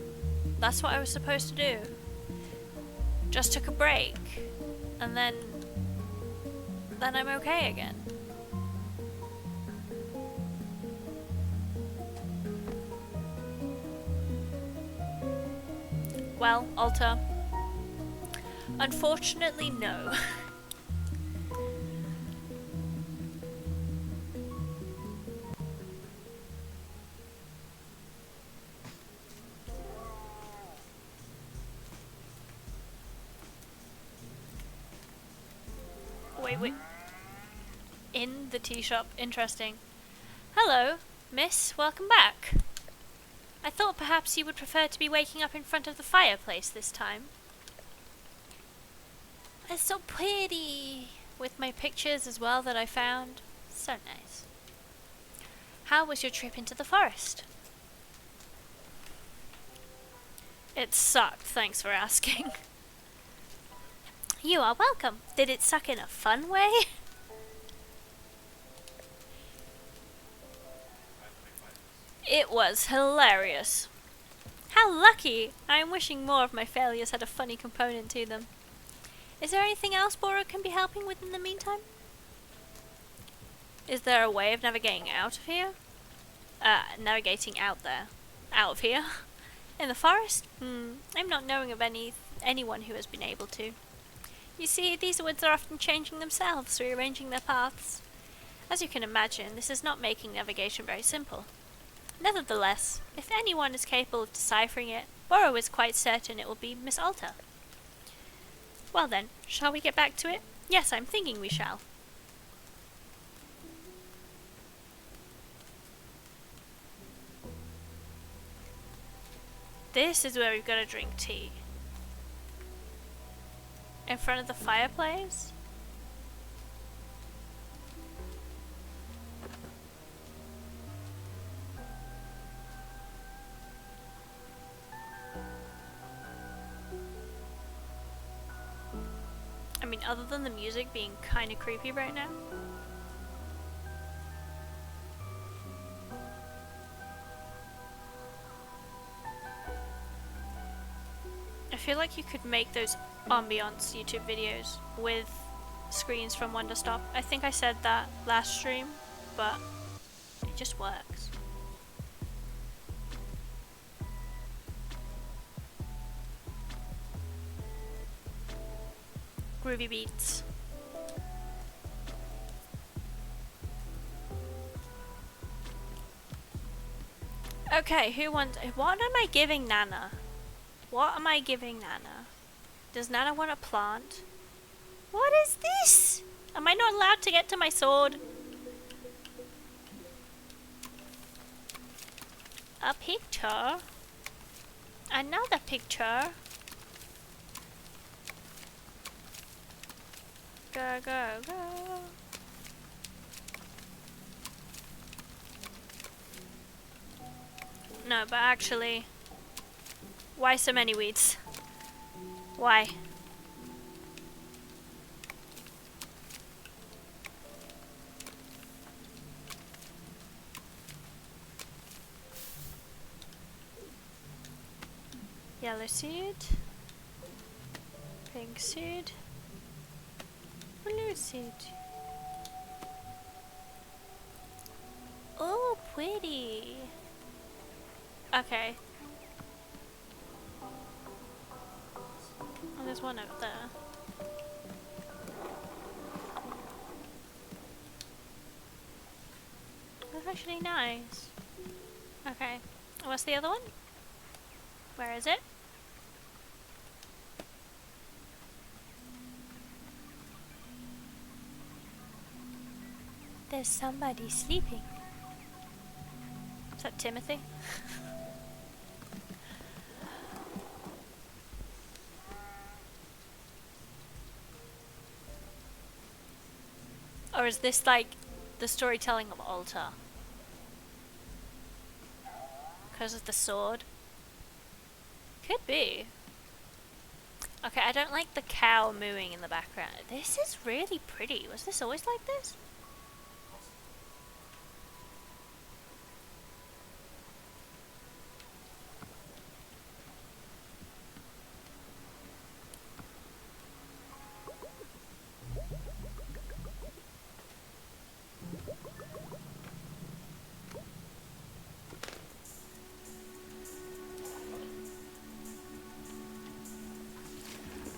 That's what I was supposed to do. Just took a break. And then I'm okay again. Well, Alta, unfortunately, no. Wait. In the tea shop. Interesting. Hello, miss. Welcome back. I thought perhaps you would prefer to be waking up in front of the fireplace this time. It's so pretty! With my pictures as well that I found. So nice. How was your trip into the forest? It sucked, thanks for asking. You are welcome. Did it suck in a fun way? It was hilarious. How lucky! I am wishing more of my failures had a funny component to them. Is there anything else Boro can be helping with in the meantime? Is there a way of navigating out of here? Navigating out there. Out of here? In the forest? I'm not knowing of anyone who has been able to. You see, these woods are often changing themselves, rearranging their paths. As you can imagine, this is not making navigation very simple. Nevertheless, if anyone is capable of deciphering it, Boro is quite certain it will be Miss Alta. Well then, shall we get back to it? Yes, I'm thinking we shall. This is where we've got to drink tea. In front of the fireplace? I mean, other than the music being kind of creepy right now. I feel like you could make those ambiance YouTube videos with screens from Wanderstop. I think I said that last stream, but it just works. Groovy beats. Okay, who wants... What am I giving Nana? What am I giving Nana? Does Nana want a plant? What is this? Am I not allowed to get to my sword? A picture? Another picture? Go, go, go. No, but actually, why so many weeds? Why? Yellow seed, pink seed, blue seed. Oh, pretty. Okay. Oh, there's one over there. actually nice. Okay. What's the other one? Where is it? There's somebody sleeping. Is that Timothy? Or is this like the storytelling of Alta? Because of the sword? Could be. Okay, I don't like the cow mooing in the background. This is really pretty. Was this always like this?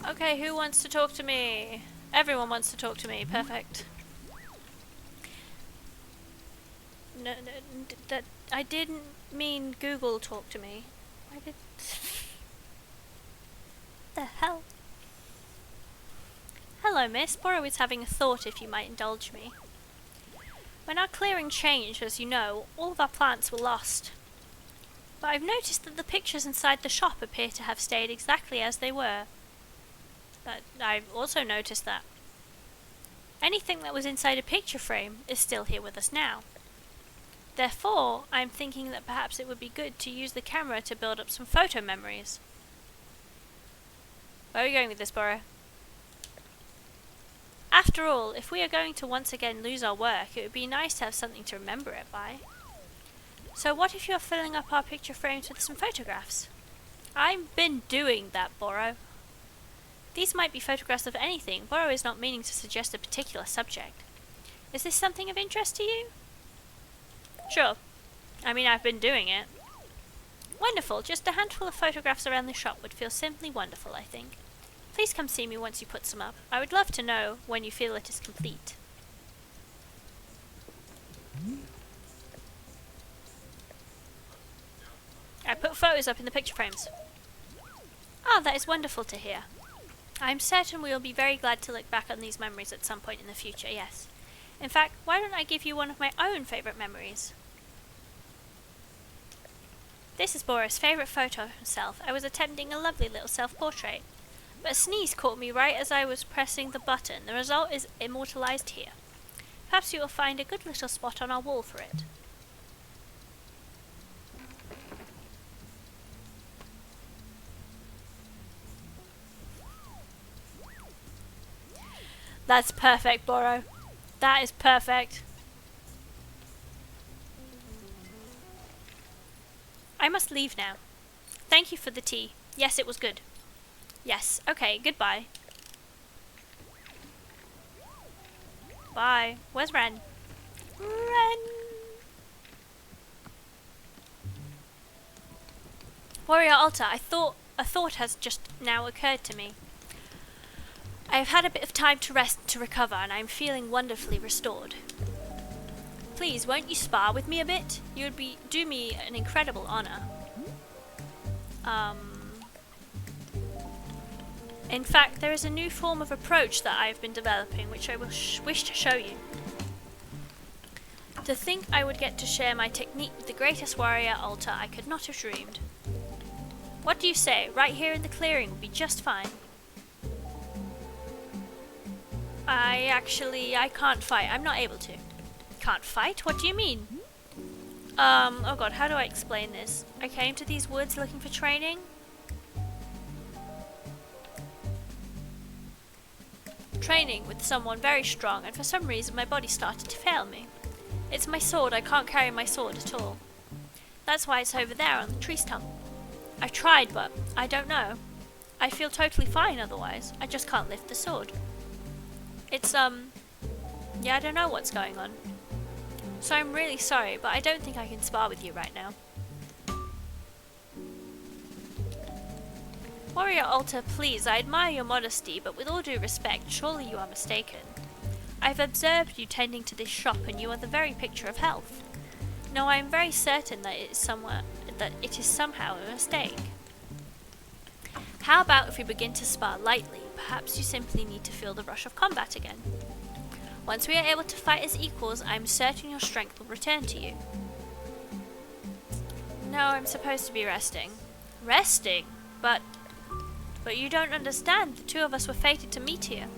Okay, who wants to talk to me? Everyone wants to talk to me. Perfect. No, that I didn't mean Google talk to me. I did. The hell? Hello, miss. Boro is having a thought, if you might indulge me. When our clearing changed, as you know, all of our plants were lost. But I've noticed that the pictures inside the shop appear to have stayed exactly as they were. But I've also noticed that anything that was inside a picture frame is still here with us now. Therefore, I'm thinking that perhaps it would be good to use the camera to build up some photo memories. Where are we going with this, Boro? After all, if we are going to once again lose our work, it would be nice to have something to remember it by. So what if you're filling up our picture frames with some photographs? I've been doing that, Boro. These might be photographs of anything. Boro is not meaning to suggest a particular subject. Is this something of interest to you? Sure. I mean, I've been doing it. Wonderful. Just a handful of photographs around the shop would feel simply wonderful, I think. Please come see me once you put some up. I would love to know when you feel it is complete. I put photos up in the picture frames. Ah, that is wonderful to hear. I am certain we will be very glad to look back on these memories at some point in the future, yes. In fact, why don't I give you one of my own favourite memories? This is Bora's favourite photo of himself. I was attempting a lovely little self-portrait. But a sneeze caught me right as I was pressing the button. The result is immortalised here. Perhaps you will find a good little spot on our wall for it. That's perfect, Boro. That is perfect. I must leave now. Thank you for the tea. Yes, it was good. Yes, okay, goodbye. Bye. Where's Ren? Ren! Warrior Alta, a thought has just now occurred to me. I have had a bit of time to rest and to recover, and I am feeling wonderfully restored. Please, won't you spar with me a bit? You would do me an incredible honour. In fact, there is a new form of approach that I have been developing, which I will wish to show you. To think I would get to share my technique with the greatest warrior Alta, I could not have dreamed. What do you say? Right here in the clearing would be just fine. I can't fight. I'm not able to. Can't fight? What do you mean? Oh god, how do I explain this? I came to these woods looking for training. Training with someone very strong, and for some reason my body started to fail me. It's my sword. I can't carry my sword at all. That's why it's over there on the tree stump. I've tried, but I don't know. I feel totally fine otherwise. I just can't lift the sword. It's, yeah, I don't know what's going on. So I'm really sorry, but I don't think I can spar with you right now. Warrior Alta, please, I admire your modesty, but with all due respect, surely you are mistaken. I've observed you tending to this shop, and you are the very picture of health. No, I am very certain that it is somehow a mistake. How about if we begin to spar lightly? Perhaps you simply need to feel the rush of combat again. Once we are able to fight as equals, I am certain your strength will return to you. No, I'm supposed to be resting. Resting? But you don't understand. The two of us were fated to meet here.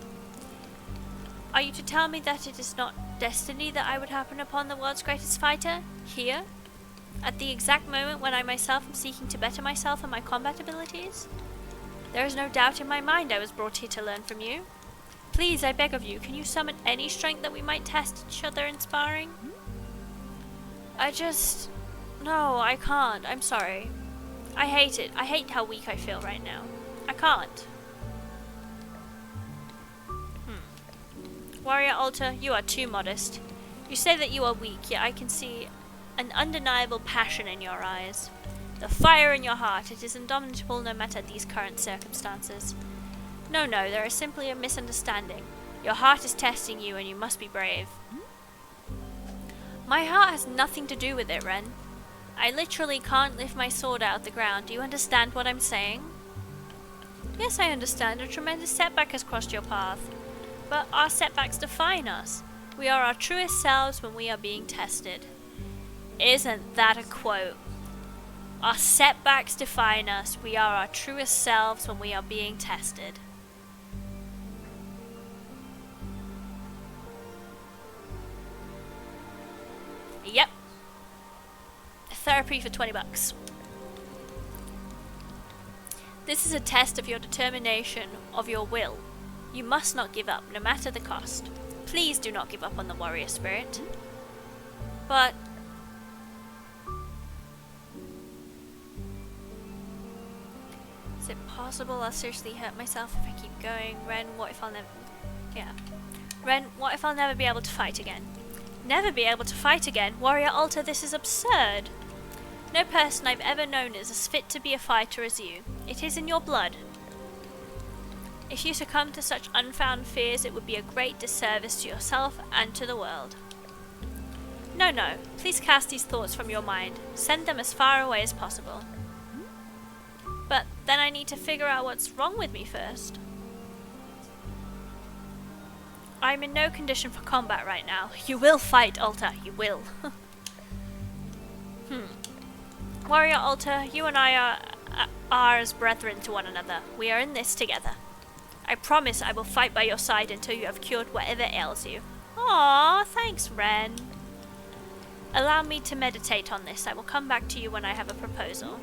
Are you to tell me that it is not destiny that I would happen upon the world's greatest fighter? Here? At the exact moment when I myself am seeking to better myself and my combat abilities? There is no doubt in my mind I was brought here to learn from you. Please, I beg of you, can you summon any strength that we might test each other in sparring? No, I can't. I'm sorry. I hate it. I hate how weak I feel right now. I can't. Warrior Alter, you are too modest. You say that you are weak, yet I can see an undeniable passion in your eyes. The fire in your heart, it is indomitable no matter these current circumstances. No, there is simply a misunderstanding. Your heart is testing you and you must be brave. My heart has nothing to do with it, Ren. I literally can't lift my sword out of the ground. Do you understand what I'm saying? Yes, I understand. A tremendous setback has crossed your path. But our setbacks define us. We are our truest selves when we are being tested. Isn't that a quote? Our setbacks define us. We are our truest selves when we are being tested. Yep. Therapy for $20. This is a test of your determination, of your will. You must not give up, no matter the cost. Please do not give up on the warrior spirit. But... is it possible I'll seriously hurt myself if I keep going? Ren, what if I'll never... yeah. Ren, what if I'll never be able to fight again? Never be able to fight again? Warrior Alter, this is absurd. No person I've ever known is as fit to be a fighter as you. It is in your blood. If you succumb to such unfound fears, it would be a great disservice to yourself and to the world. No, please cast these thoughts from your mind. Send them as far away as possible. But then I need to figure out what's wrong with me first. I'm in no condition for combat right now. You will fight, Alter, you will. Warrior Alter, you and I are as brethren to one another. We are in this together. I promise I will fight by your side until you have cured whatever ails you. Aww, thanks, Ren. Allow me to meditate on this. I will come back to you when I have a proposal.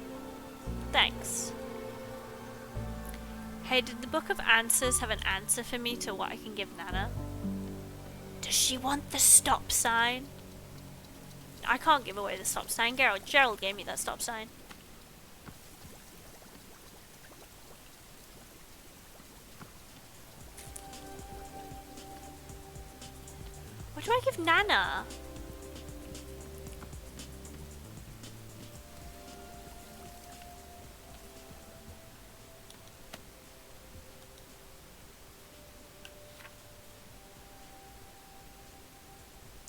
Thanks. Hey, did the Book of Answers have an answer for me to what I can give Nana? Does she want the stop sign? I can't give away the stop sign. Gerald gave me that stop sign. What do I give Nana?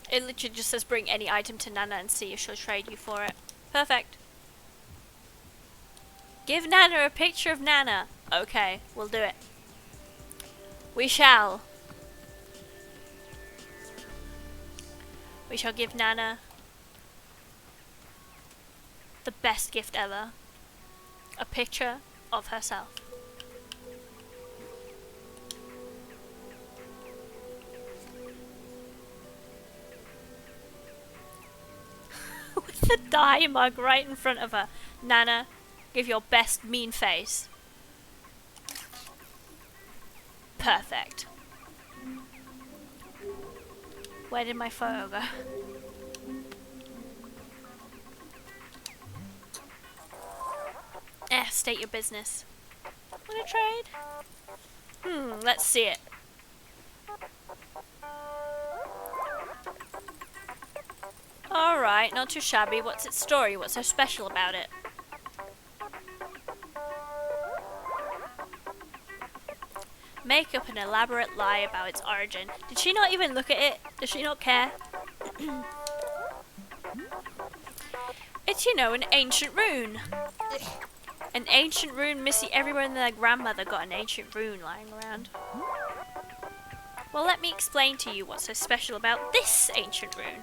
It literally just says bring any item to Nana and see if she'll trade you for it. Perfect. Give Nana a picture of Nana. Okay, we'll do it. We shall. We shall give Nana the best gift ever. A picture of herself. With the dye mug right in front of her. Nana, give your best mean face. Perfect. Where did my photo go? State your business. Wanna trade? Let's see it. Alright, not too shabby. What's its story? What's so special about it? Make up an elaborate lie about its origin. Did she not even look at it? Does she not care? It's, you know, an ancient rune. An ancient rune. Missy, everyone and their grandmother got an ancient rune lying around. Well, let me explain to you what's so special about this ancient rune.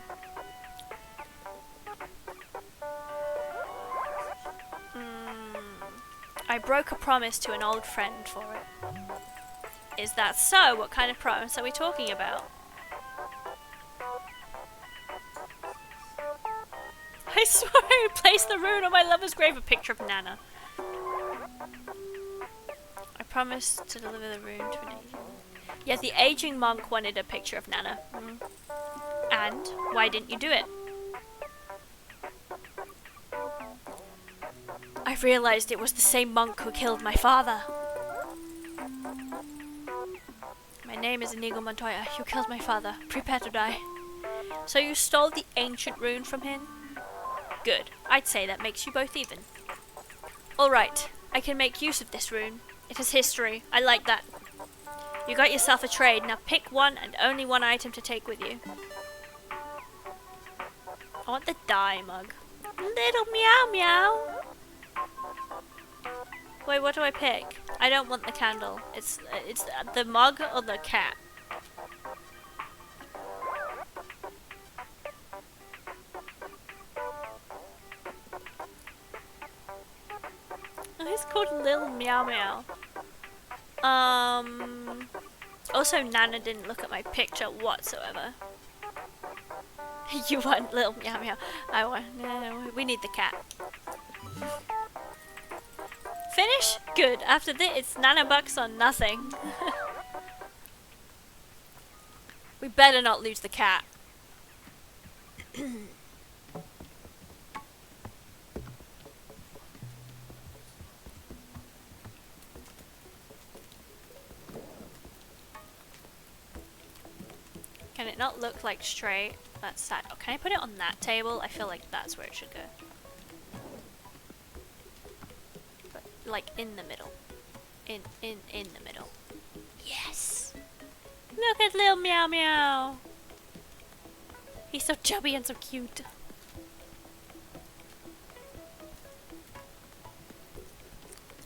I broke a promise to an old friend for it. Is that so? What kind of promise are we talking about? I swear I placed the rune on my lover's grave, a picture of Nana. I promised to deliver the rune to an aging. Yeah, the aging monk wanted a picture of Nana. And why didn't you do it? I realized it was the same monk who killed my father. My name is Inigo Montoya. You killed my father. Prepare to die. So you stole the ancient rune from him? Good. I'd say that makes you both even. Alright, I can make use of this rune. It has history. I like that. You got yourself a trade. Now pick one and only one item to take with you. I want the dye mug. Little meow meow. Wait, what do I pick? I don't want the candle. It's the mug or the cat. Oh, he's called Little Meow Meow. Also, Nana didn't look at my picture whatsoever. You want Little Meow Meow? I want. No, we need the cat. Finish? Good. After this, it's nanobucks on nothing. We better not lose the cat. Can it not look like straight? That's sad. Oh, can I put it on that table? I feel like that's where it should go. Like in the middle. In the middle. Yes! Look at little Meow Meow! He's so chubby and so cute.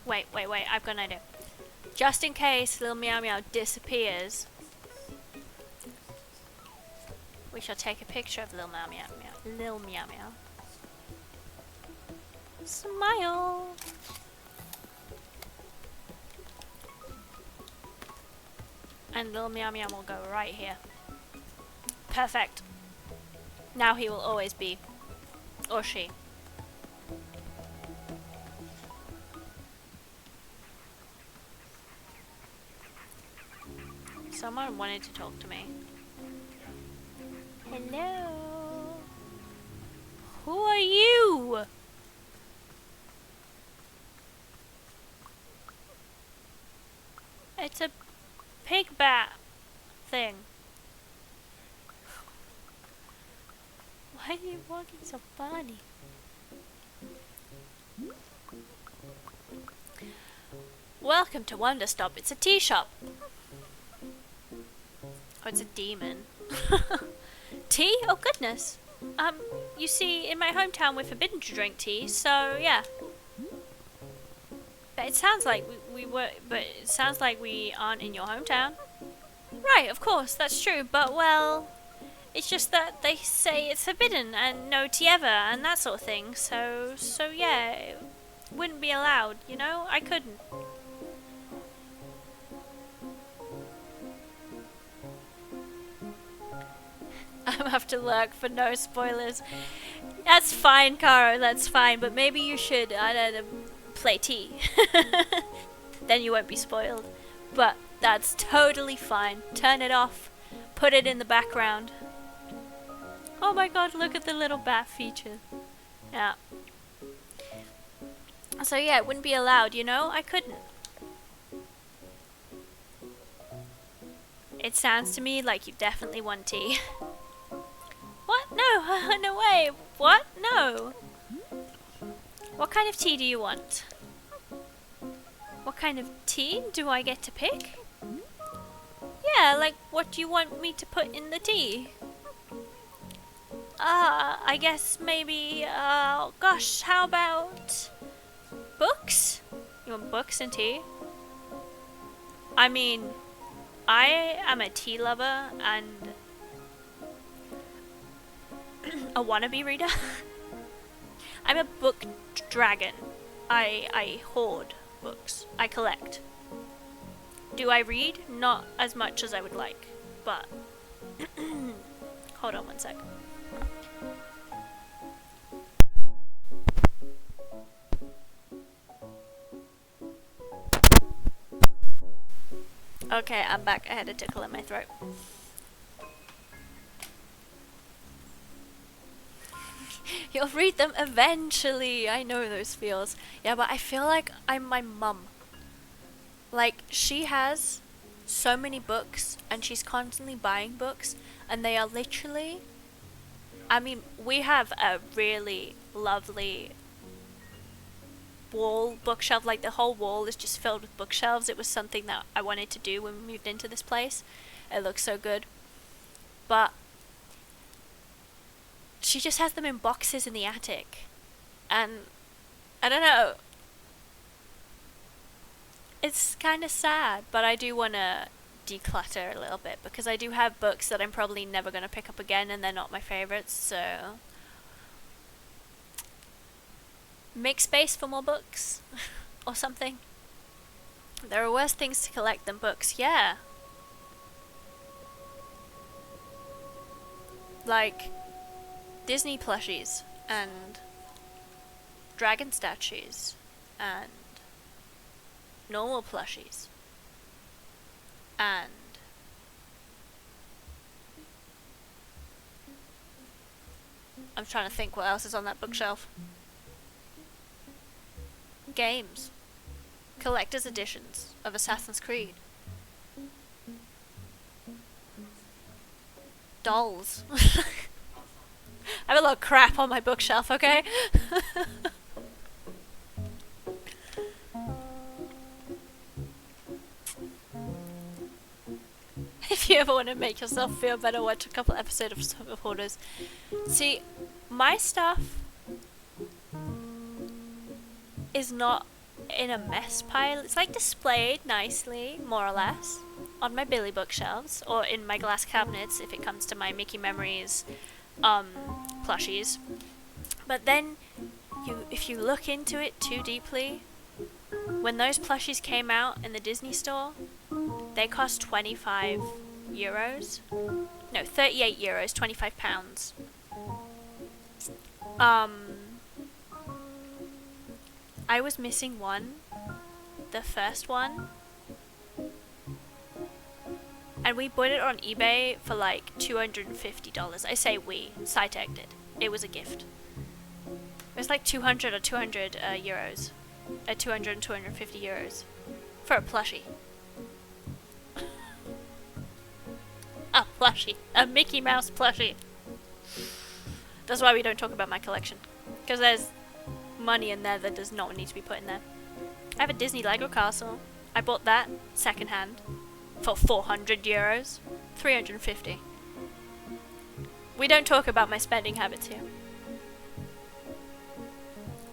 Wait, I've got an idea. Just in case little Meow Meow disappears, we shall take a picture of little Meow Meow. Little Meow Meow. Smile! And little Meow Meow will go right here. Perfect. Now he will always be. Or she. Someone wanted to talk to me. Hello? Who are you? It's a pig bat thing. Why are you walking so funny? Welcome to Wanderstop. It's a tea shop. Oh, it's a demon. Tea? Oh goodness. You see, in my hometown we're forbidden to drink tea, so yeah. But it sounds like it sounds like we aren't in your hometown. Right, of course, that's true, but well, it's just that they say it's forbidden and no tea ever and that sort of thing, so yeah, it wouldn't be allowed, you know? I couldn't. I'm have to lurk for no spoilers. That's fine, Caro, that's fine, but maybe you should, I don't know, play tea. Then you won't be spoiled. But that's totally fine. Turn it off. Put it in the background. Oh my god, look at the little bat feature. Yeah. So yeah, it wouldn't be allowed, you know? I couldn't. It sounds to me like you definitely want tea. What? No, no way. What? No. What kind of tea do you want? What kind of tea do I get to pick? Yeah, like what do you want me to put in the tea? I guess maybe, gosh, how about books? You want books and tea? I mean, I am a tea lover and a wannabe reader. I'm a book dragon. I hoard books. I collect. Do I read? Not as much as I would like, but hold on one sec. Okay, I'm back. I had a tickle in my throat. You'll read them eventually. I know those feels. Yeah, but I feel like I'm my mum. Like, she has so many books and she's constantly buying books, and they are literally, I mean, we have a really lovely wall bookshelf. Like, the whole wall is just filled with bookshelves. It was something that I wanted to do when we moved into this place. It looks so good. But she just has them in boxes in the attic. And I don't know. It's kind of sad, but I do want to declutter a little bit because I do have books that I'm probably never going to pick up again and they're not my favorites, so make space for more books or something. There are worse things to collect than books, yeah. Like Disney plushies and dragon statues and normal plushies and I'm trying to think what else is on that bookshelf. Games. Collector's editions of Assassin's Creed. Dolls. I have a lot of crap on my bookshelf, okay? If you ever want to make yourself feel better, watch a couple episodes of Stuff of Hoarders. See, my stuff is not in a mess pile. It's like displayed nicely, more or less, on my Billy bookshelves or in my glass cabinets if it comes to my Mickey Memories plushies. But then if you look into it too deeply, when those plushies came out in the Disney store, they cost 25 euros. No, 38 euros, 25 pounds. I was missing one, the first one, and we bought it on eBay for like $250. I say we, Cytec did. It was a gift. It was like 200 or 200 euros. 200 and 250 euros for a plushie. A plushie. A Mickey Mouse plushie. That's why we don't talk about my collection. Because there's money in there that does not need to be put in there. I have a Disney Lego castle. I bought that second hand for 400 euros. 350. We don't talk about my spending habits here.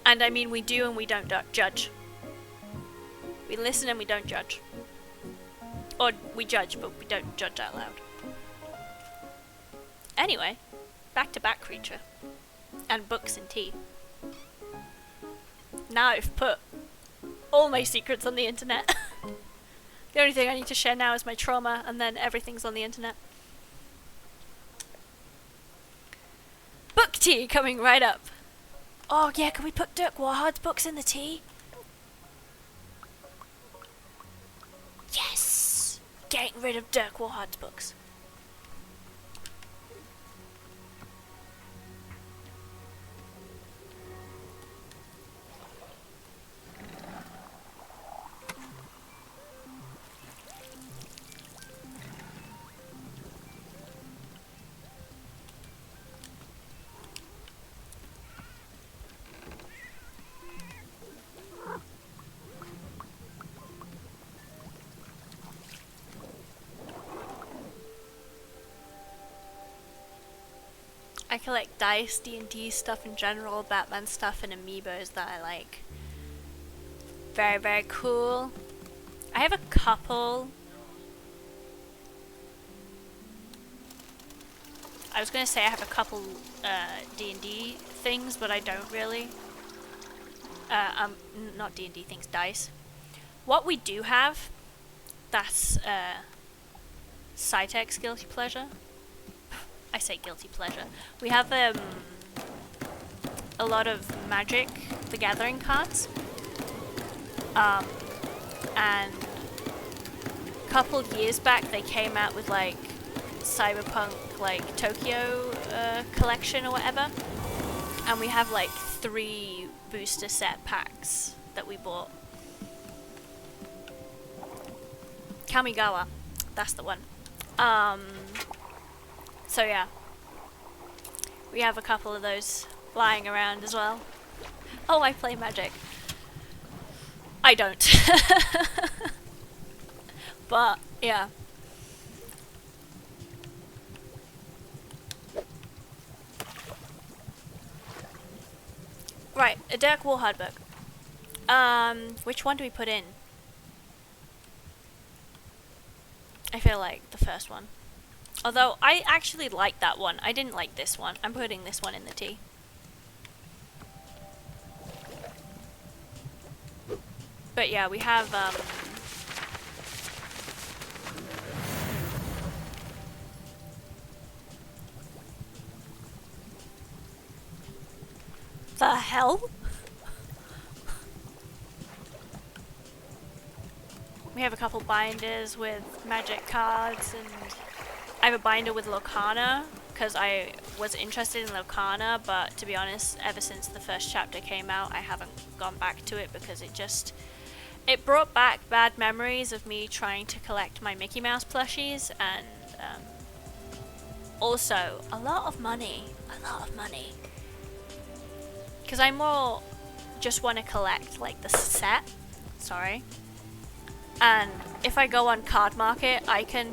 And I mean, we do and we don't judge. We listen and we don't judge. Or we judge, but we don't judge out loud. Anyway, back to Bat Creature. And books and tea. Now I've put all my secrets on the internet. The only thing I need to share now is my trauma, and then everything's on the internet. Book tea coming right up. Oh yeah, can we put Dirk Warhard's books in the tea? Yes! Getting rid of Dirk Warhard's books. I collect dice, D&D stuff in general, Batman stuff, and amiibos that I like. Very, very cool. I have a couple. I was gonna say I have a couple D&D things, but I don't really. Not D&D things, dice. What we do have, that's Cytek's guilty pleasure. I say guilty pleasure. We have a lot of Magic the Gathering cards. And a couple of years back they came out with like Cyberpunk like Tokyo collection or whatever. And we have like 3 booster set packs that we bought. Kamigawa, that's the one. So yeah, we have a couple of those lying around as well. Oh, I play Magic. I don't. But yeah. Right, a Dirk Warhard book. Which one do we put in? I feel like the first one. Although, I actually like that one. I didn't like this one. I'm putting this one in the T. But yeah, we have, the hell? We have a couple binders with Magic cards, and I have a binder with Lorcana, because I was interested in Lorcana, but to be honest, ever since the first chapter came out, I haven't gone back to it because it brought back bad memories of me trying to collect my Mickey Mouse plushies, and also a lot of money, because I more just want to collect like the set, and if I go on Card Market, I can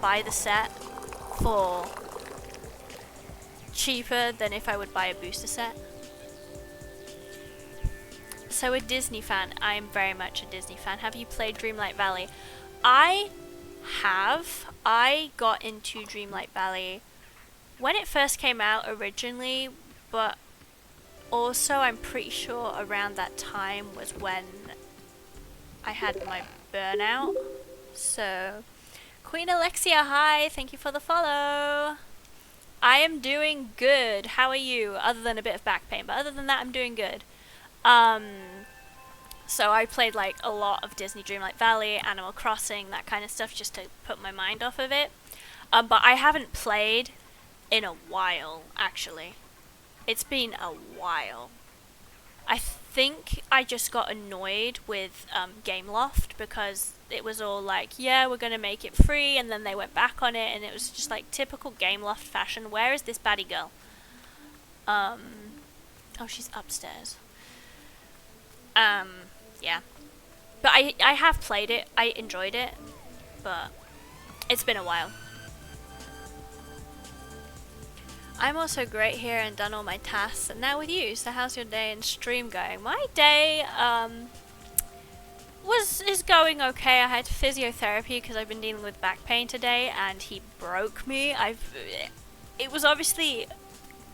buy the set for cheaper than if I would buy a booster set. So a Disney fan. I am very much a Disney fan. Have you played Dreamlight Valley? I have. I got into Dreamlight Valley when it first came out originally, but also I'm pretty sure around that time was when I had my burnout. So, Queen Alexia, hi, thank you for the follow. I am doing good. How are you? Other than a bit of back pain, but other than that, I'm doing good. So I played like a lot of Disney Dreamlight Valley, Animal Crossing, that kind of stuff, just to put my mind off of it. But I haven't played in a while, actually. It's been a while. I think I just got annoyed with Gameloft because it was all like, yeah, we're going to make it free, and then they went back on it, and it was just like typical Gameloft fashion. Where is this baddie girl? Oh, she's upstairs. Yeah. But I have played it. I enjoyed it, but it's been a while. I'm also great here and done all my tasks, and now with you. So how's your day and stream going? My day is going okay. I had physiotherapy because I've been dealing with back pain today, and he broke me. It was obviously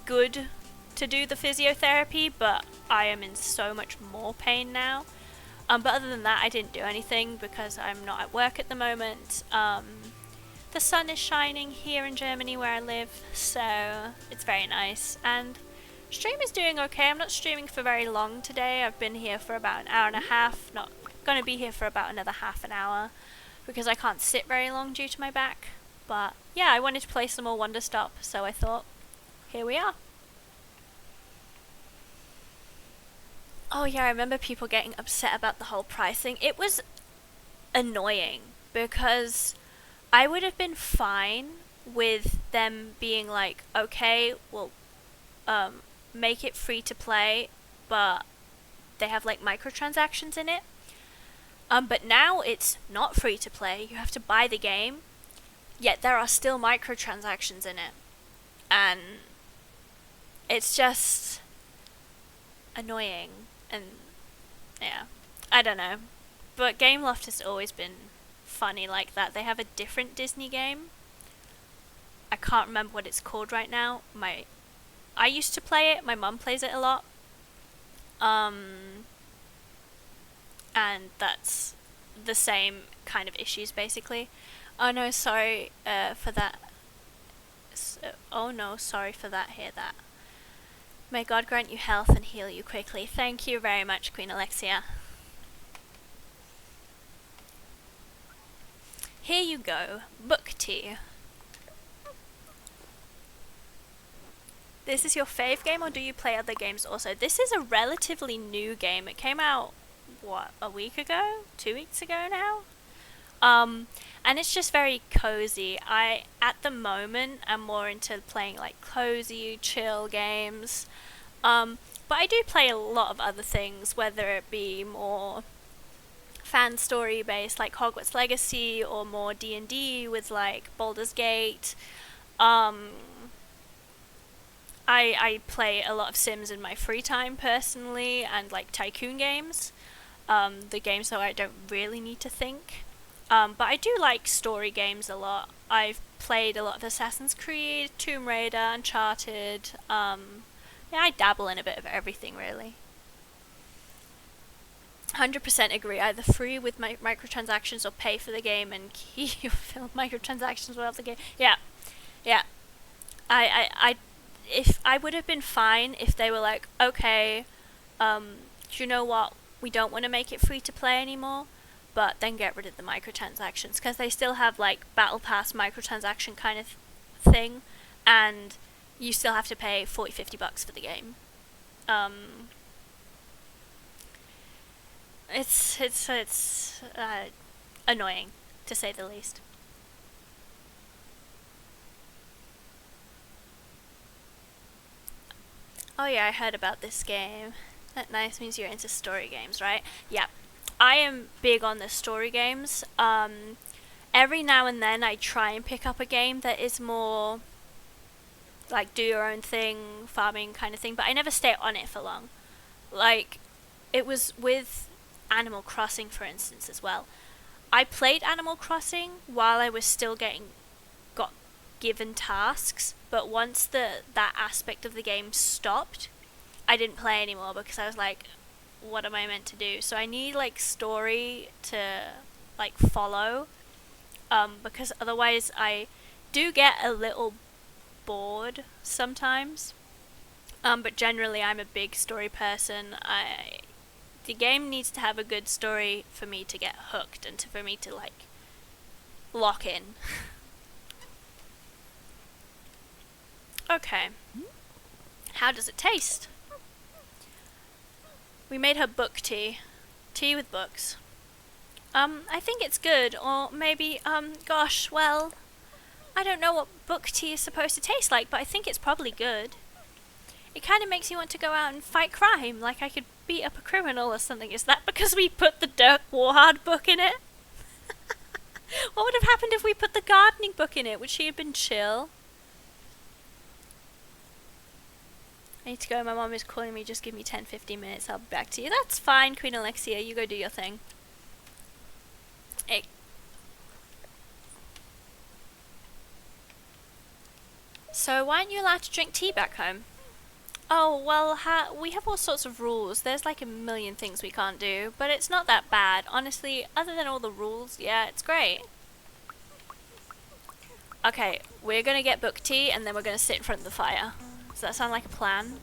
good to do the physiotherapy, but I am in so much more pain now. But other than that, I didn't do anything because I'm not at work at the moment. The sun is shining here in Germany where I live, so it's very nice. And stream is doing okay. I'm not streaming for very long today. I've been here for about an hour and a half. Not going to be here for about another half an hour because I can't sit very long due to my back. But yeah, I wanted to play some more Wanderstop, so I thought, here we are. Oh yeah, I remember people getting upset about the whole price thing. It was annoying because I would have been fine with them being like, okay, well, make it free to play, but they have like microtransactions in it. But now it's not free to play. You have to buy the game, yet there are still microtransactions in it. And it's just annoying, and yeah, I don't know. But Gameloft has always been funny like that. They have a different Disney game. I can't remember what it's called right now. I used to play it. My mum plays it a lot. And that's the same kind of issues basically. Oh no, sorry for that. Oh no, sorry for that. Hear that. May God grant you health and heal you quickly. Thank you very much, Queen Alexia. Here you go. Book tea. This is your fave game, or do you play other games also? This is a relatively new game. It came out, what, a week ago? 2 weeks ago now? And it's just very cozy. At the moment, I'm more into playing like cozy, chill games. But I do play a lot of other things, whether it be more fan story based like Hogwarts Legacy, or more D&D with like Baldur's Gate. I play a lot of Sims in my free time personally, and like tycoon games, the games that I don't really need to think. But I do like story games a lot. I've played a lot of Assassin's Creed, Tomb Raider, Uncharted. Yeah, I dabble in a bit of everything really. 100% agree. Either free with microtransactions or pay for the game and keep your microtransactions without the game. Yeah, yeah. If I would have been fine if they were like, okay, do you know what? We don't want to make it free to play anymore, but then get rid of the microtransactions, because they still have like Battle Pass microtransaction kind of thing, and you still have to pay $40-50 for the game. It's annoying, to say the least. Oh yeah, I heard about this game. That nice means you're into story games, right? Yeah. I am big on the story games. Every now and then I try and pick up a game that is more like do your own thing, farming kind of thing, but I never stay on it for long. Like, it was with Animal Crossing, for instance, as well. I played Animal Crossing while I was still got given tasks, but once that aspect of the game stopped, I didn't play anymore, because I was like, what am I meant to do? So I need like story to like follow, because otherwise I do get a little bored sometimes. But generally I'm a big story person. The game needs to have a good story for me to get hooked, and for me to like lock in. Okay. How does it taste? We made her book tea. Tea with books. I think it's good, or maybe, gosh, well, I don't know what book tea is supposed to taste like, but I think it's probably good. It kind of makes me want to go out and fight crime, like I could beat up a criminal or something. Is that because we put the Dirk Warhard book in it? What would have happened if we put the gardening book in it? Would she have been chill? I need to go. My mom is calling me. Just give me 10-15 minutes. I'll be back to you. That's fine, Queen Alexia. You go do your thing. Hey. So why aren't you allowed to drink tea back home? Oh, well, we have all sorts of rules. There's like a million things we can't do, but it's not that bad. Honestly, other than all the rules, yeah, it's great. Okay, we're gonna get book tea, and then we're gonna sit in front of the fire. Does that sound like a plan?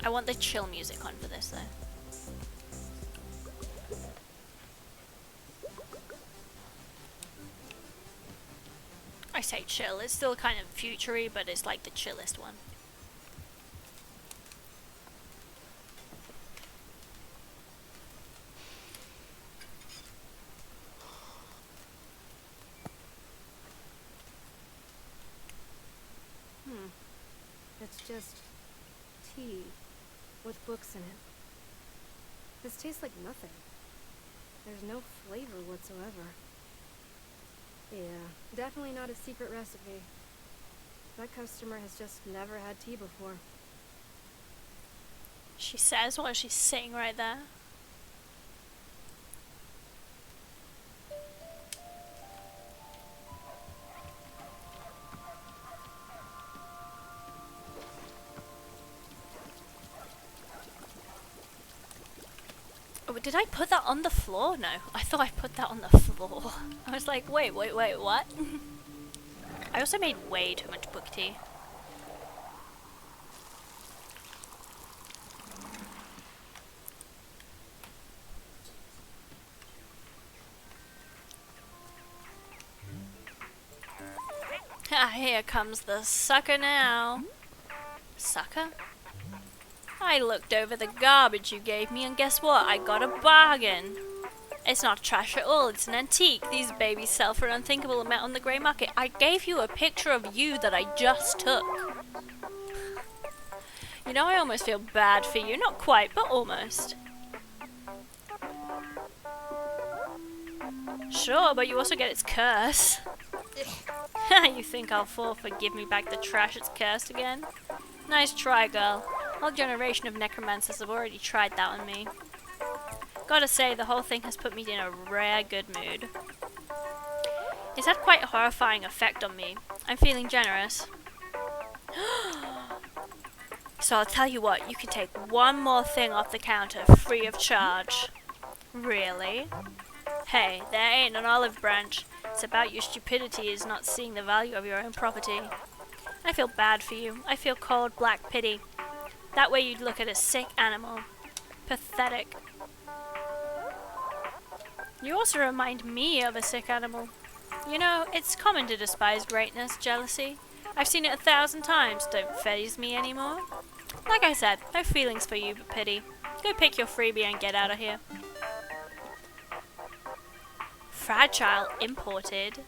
I want the chill music on for this, though. I say chill, it's still kind of futury, but it's like the chillest one.
just tea with books in it. This tastes like nothing. There's no flavor whatsoever. Yeah, definitely not a secret recipe. That customer has just never had tea before.
She says while she's sitting right there. Oh, did I put that on the floor? No, I thought I put that on the floor. I was like, wait, what? I also made way too much book tea. Ah, here comes the sucker now. Sucker? I looked over the garbage you gave me and guess what? I got a bargain. It's not trash at all, it's an antique. These babies sell for an unthinkable amount on the grey market. I gave you a picture of you that I just took. You know, I almost feel bad for you. Not quite, but almost. Sure, but you also get its curse. You think I'll fall for give me back the trash it's cursed again? Nice try, girl. A whole generation of necromancers have already tried that on me. Gotta say, the whole thing has put me in a rare good mood. It's had quite a horrifying effect on me. I'm feeling generous. So I'll tell you what, you can take one more thing off the counter free of charge. Really? Hey, there ain't an olive branch. It's about your stupidity is not seeing the value of your own property. I feel bad for you. I feel cold black pity. That way you'd look at a sick animal. Pathetic. You also remind me of a sick animal. You know, it's common to despise greatness, jealousy. I've seen it 1,000 times. Don't faze me anymore. Like I said, no feelings for you but pity. Go pick your freebie and get out of here. Fragile imported.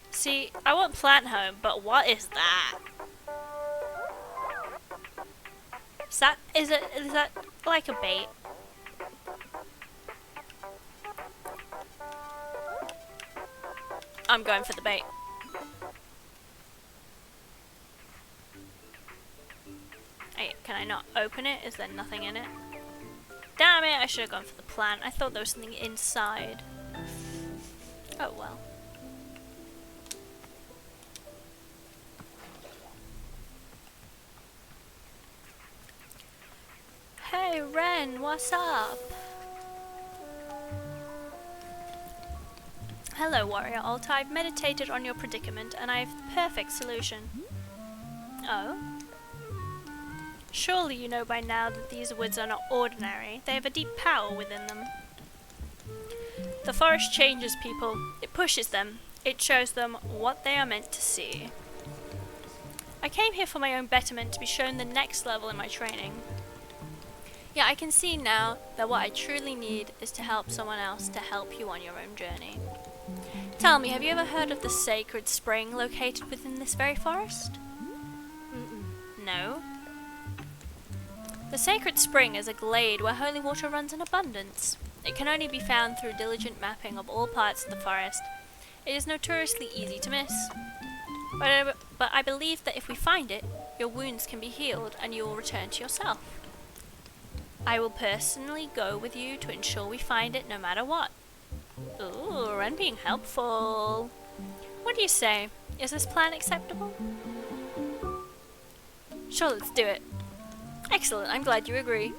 See, I want plant home, but what is that? Is that like a bait? I'm going for the bait. Hey, can I not open it? Is there nothing in it? Damn it, I should have gone for the plant. I thought there was something inside. Oh well. Hey Ren, what's up? Hello warrior alt, I've meditated on your predicament and I have the perfect solution. Oh? Surely you know by now that these woods are not ordinary. They have a deep power within them. The forest changes people. It pushes them. It shows them what they are meant to see. I came here for my own betterment, to be shown the next level in my training. Yeah, I can see now that what I truly need is to help someone else to help you on your own journey. Tell me, have you ever heard of the sacred spring located within this very forest? No? The sacred spring is a glade where holy water runs in abundance. It can only be found through diligent mapping of all parts of the forest. It is notoriously easy to miss. But I believe that if we find it, your wounds can be healed and you will return to yourself. I will personally go with you to ensure we find it no matter what. Ooh, Ren being helpful. What do you say? Is this plan acceptable? Sure, let's do it. Excellent, I'm glad you agree.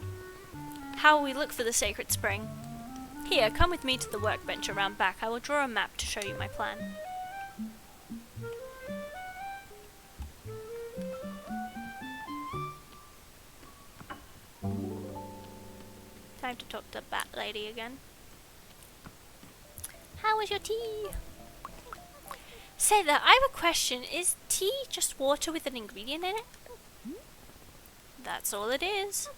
How will we look for the sacred spring? Here, come with me to the workbench around back. I will draw a map to show you my plan. Time to talk to the bat lady again. How was your tea? Say that, I have a question. Is tea just water with an ingredient in it? That's all it is.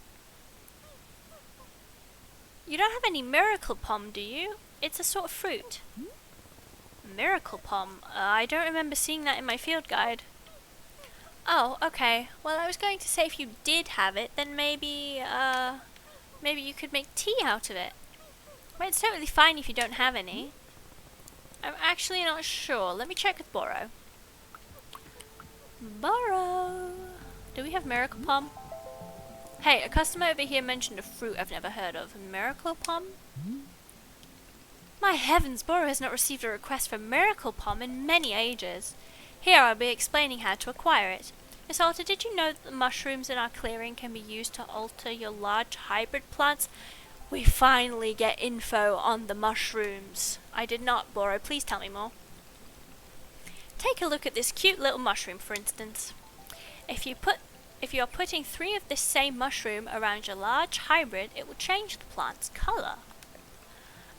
You don't have any miracle pom, do you? It's a sort of fruit. Miracle pom? I don't remember seeing that in my field guide. Oh, okay. Well, I was going to say if you did have it, then maybe you could make tea out of it. But it's totally fine if you don't have any. I'm actually not sure. Let me check with Borrow. Borrow! Do we have Miracle Palm? Hey, a customer over here mentioned a fruit I've never heard of. Miracle Palm? My heavens, Borrow has not received a request for Miracle Palm in many ages. Here I'll be explaining how to acquire it. Miss Alta, did you know that the mushrooms in our clearing can be used to alter your large hybrid plants? We finally get info on the mushrooms. I did not, Borrow. Please tell me more. Take a look at this cute little mushroom, for instance. If you are putting 3 of this same mushroom around your large hybrid, it will change the plant's colour.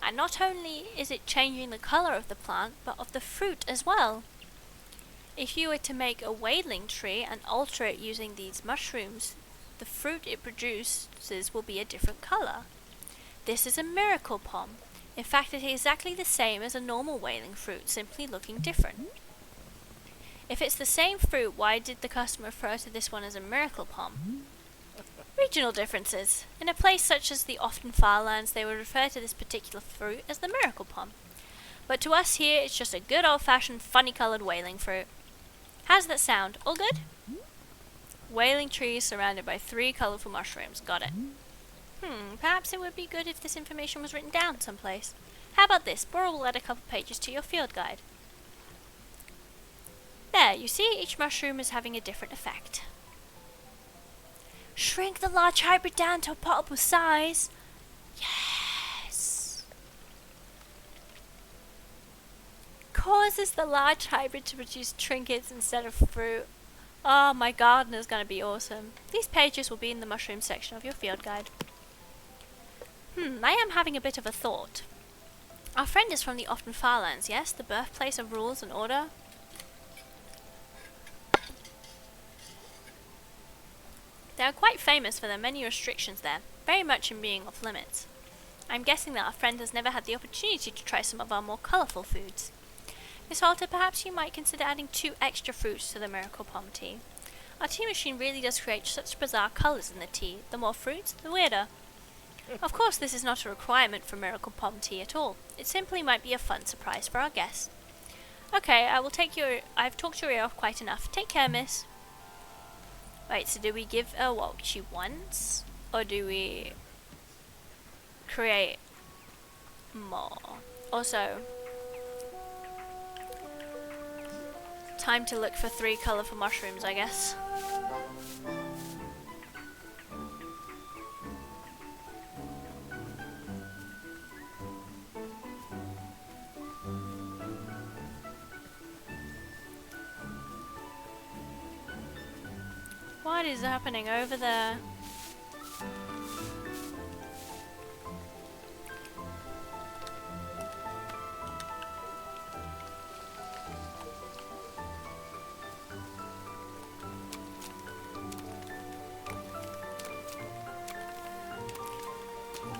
And not only is it changing the colour of the plant, but of the fruit as well. If you were to make a wadling tree and alter it using these mushrooms, the fruit it produces will be a different colour. This is a miracle palm. In fact, it is exactly the same as a normal wadling fruit, simply looking different. If it's the same fruit, why did the customer refer to this one as a miracle palm? Regional differences. In a place such as the Often Farlands, they would refer to this particular fruit as the miracle palm. But to us here, it's just a good old-fashioned, funny-coloured whaling fruit. How's that sound? All good? Whaling trees surrounded by 3 colourful mushrooms. Got it. Perhaps it would be good if this information was written down someplace. How about this? Borrow will add a couple pages to your field guide. There, you see, each mushroom is having a different effect. Shrink the large hybrid down to a potable size. Yes. Causes the large hybrid to produce trinkets instead of fruit. Oh, my gardener's gonna be awesome. These pages will be in the mushroom section of your field guide. I am having a bit of a thought. Our friend is from the Often Farlands, yes? The birthplace of rules and order? They are quite famous for their many restrictions there, very much in being off limits. I'm guessing that our friend has never had the opportunity to try some of our more colourful foods. Miss Halter, perhaps you might consider adding 2 extra fruits to the Miracle Palm tea. Our tea machine really does create such bizarre colours in the tea. The more fruits, the weirder. Of course, this is not a requirement for Miracle Palm tea at all. It simply might be a fun surprise for our guests. Okay, I've talked your ear off quite enough. Take care, miss. Wait, so do we give her what she wants? Or do we create more? Also, time to look for 3 colourful mushrooms, I guess. What is happening over there?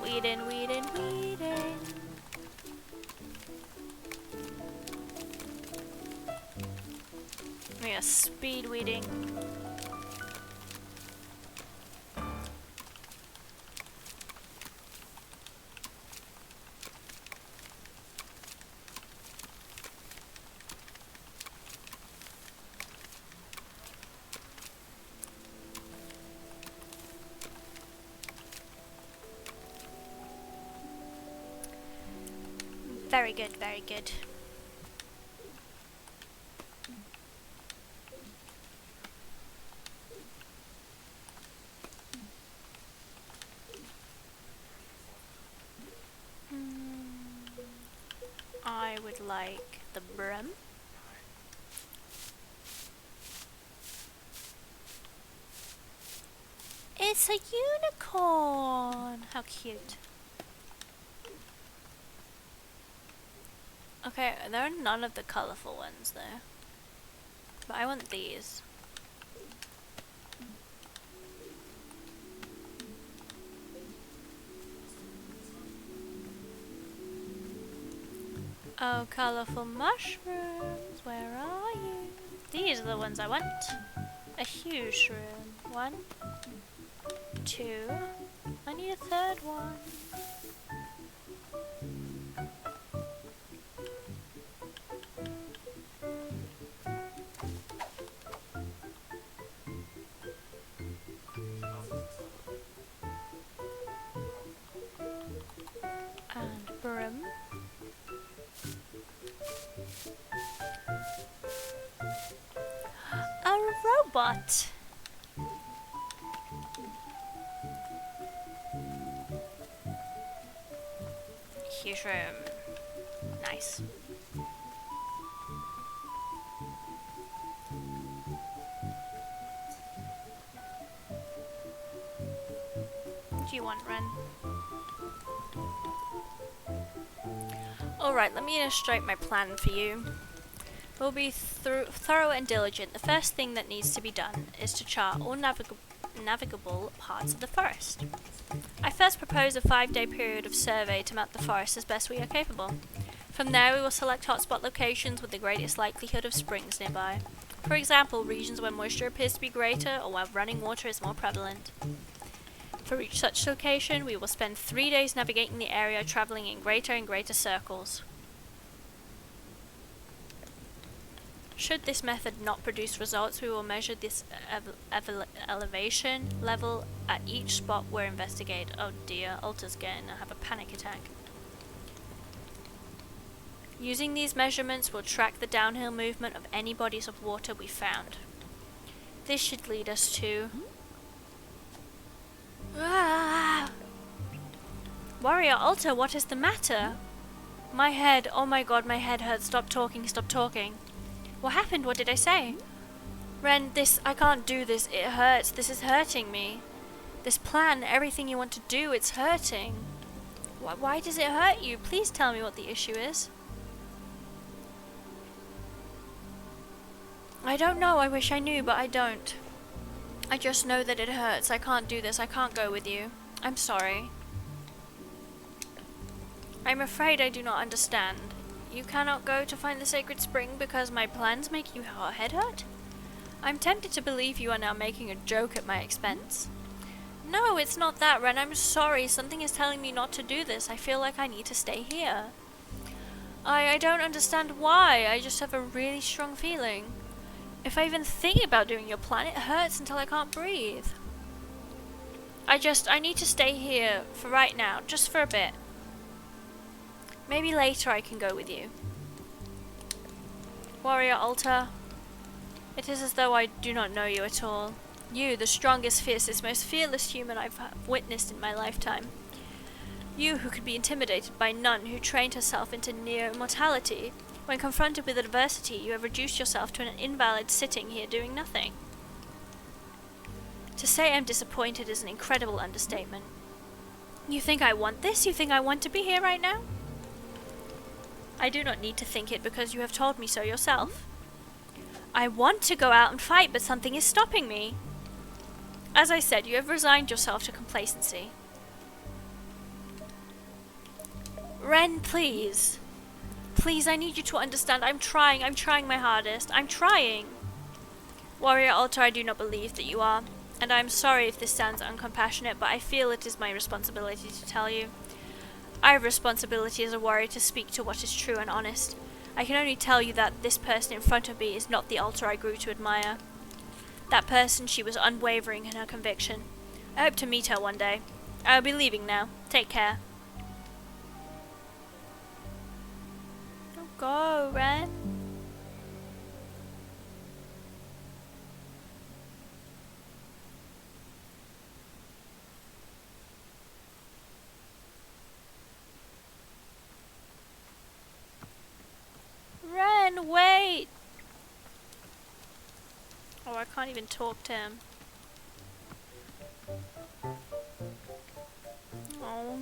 Weeding, weeding, weeding. We are speed weeding. Very good, very good. I would like the brim. It's a unicorn! How cute. Okay, there are none of the colourful ones there. But I want these. Oh, colourful mushrooms, where are you? These are the ones I want. A huge room. 1, 2. I need a third one. And broom. A robot. Huge room. Nice. What do you want, Ren? Alright, let me illustrate my plan for you. We'll be thorough and diligent. The first thing that needs to be done is to chart all navigable parts of the forest. I first propose a 5-day period of survey to map the forest as best we are capable. From there we will select hotspot locations with the greatest likelihood of springs nearby. For example, regions where moisture appears to be greater or where running water is more prevalent. For each such location, we will spend 3 days navigating the area, travelling in greater and greater circles. Should this method not produce results, we will measure this elevation level at each spot we're investigating. Oh dear, Alta's getting have a panic attack. Using these measurements, we'll track the downhill movement of any bodies of water we found. This should lead us to... Ah! Warrior Alta, what is the matter? My head, oh my god, my head hurts. Stop talking, stop talking. What happened? What did I say? Ren, I can't do this. It hurts. This is hurting me. This plan, everything you want to do, it's hurting. Why does it hurt you? Please tell me what the issue is. I don't know. I wish I knew, but I don't. I just know that it hurts. I can't do this. I can't go with you. I'm sorry. I'm afraid I do not understand. You cannot go to find the sacred spring because my plans make your head hurt? I'm tempted to believe you are now making a joke at my expense. No, it's not that, Ren. I'm sorry. Something is telling me not to do this. I feel like I need to stay here. I don't understand why. I just have a really strong feeling. If I even think about doing your plan, it hurts until I can't breathe. I need to stay here for right now, just for a bit. Maybe later I can go with you. Warrior Alta, it is as though I do not know you at all. You, the strongest, fiercest, most fearless human I've witnessed in my lifetime. You who could be intimidated by none, who trained herself into near immortality. When confronted with adversity, you have reduced yourself to an invalid sitting here doing nothing. To say I'm disappointed is an incredible understatement. You think I want this? You think I want to be here right now? I do not need to think it because you have told me so yourself. I want to go out and fight, but something is stopping me. As I said, you have resigned yourself to complacency. Ren, please. Please, I need you to understand. I'm trying my hardest. I'm trying. Warrior Alta, I do not believe that you are. And I am sorry if this sounds uncompassionate, but I feel it is my responsibility to tell you. I have responsibility as a warrior to speak to what is true and honest. I can only tell you that this person in front of me is not the Alta I grew to admire. That person, she was unwavering in her conviction. I hope to meet her one day. I will be leaving now. Take care. Go, Ren. Ren, wait! Oh, I can't even talk to him. Oh.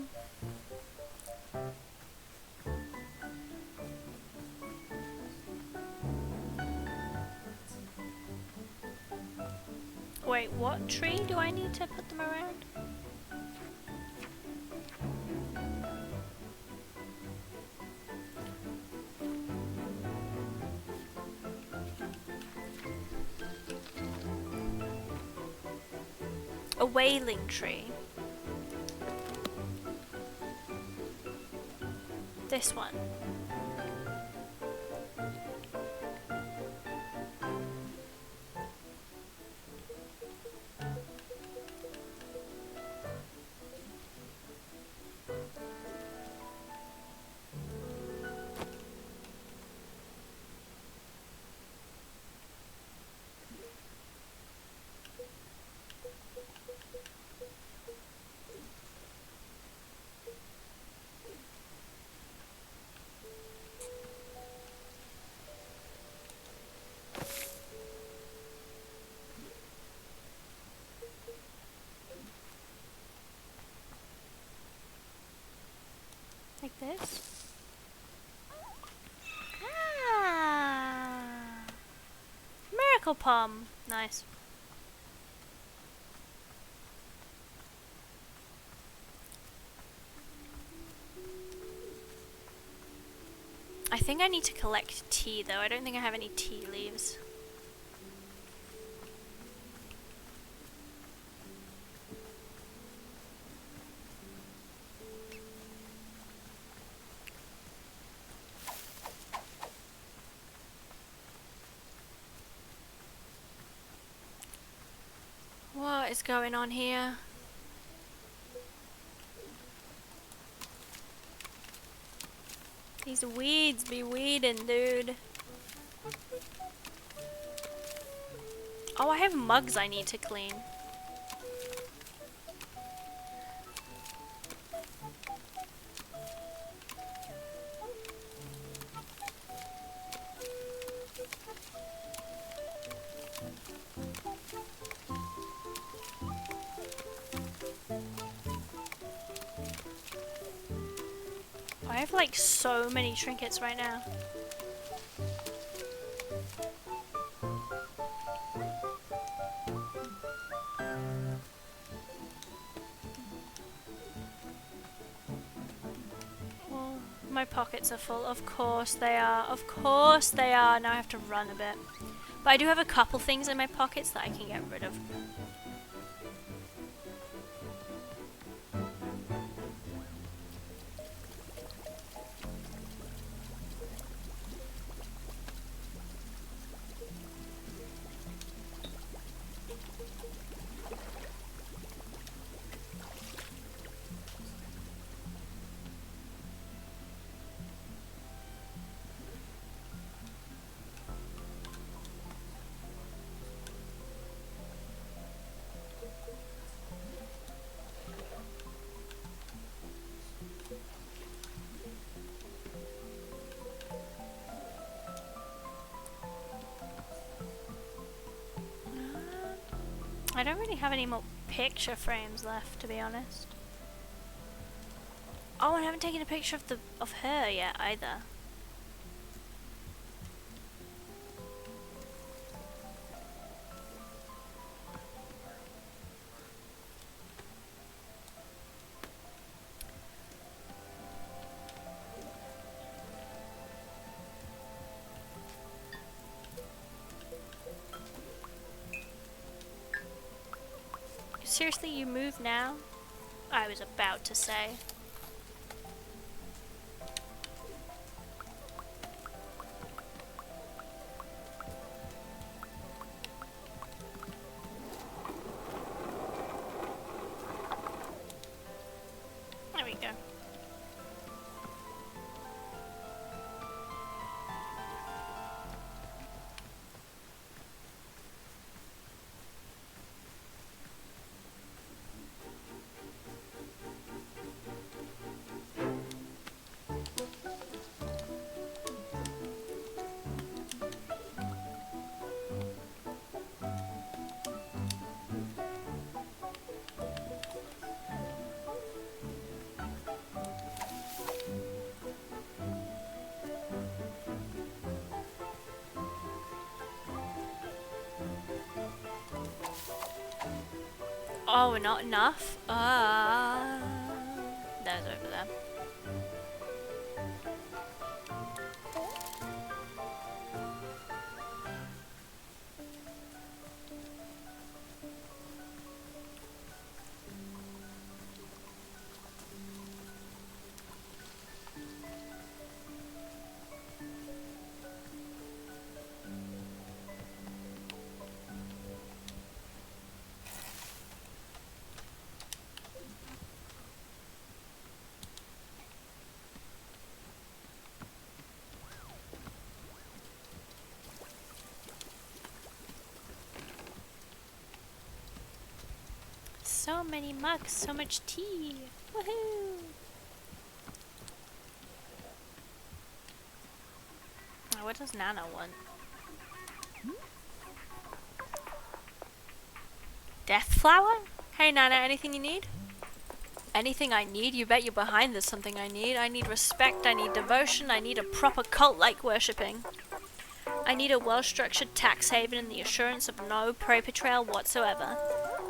Wait, what tree do I need to put them around? A wailing tree. This one. Like this. Ah! Miracle Palm. Nice. I think I need to collect tea though. I don't think I have any tea leaves. What is going on here? These weeds be weeding, dude. Oh, I have mugs I need to clean. I have like so many trinkets right now. Well, my pockets are full. Of course they are. Of course they are. Now I have to run a bit. But I do have a couple things in my pockets that I can get rid of. I don't really have any more picture frames left, to be honest. Oh, I haven't taken a picture of her yet either. Seriously, you move now? I was about to say. There we go. Oh, not enough? There's over there. So many mugs, so much tea. Woohoo! Oh, what does Nana want? Death flower? Hey Nana, anything you need? Anything I need? You bet you're behind there's something I need. I need respect, I need devotion, I need a proper cult-like worshipping. I need a well-structured tax haven and the assurance of no prey betrayal whatsoever.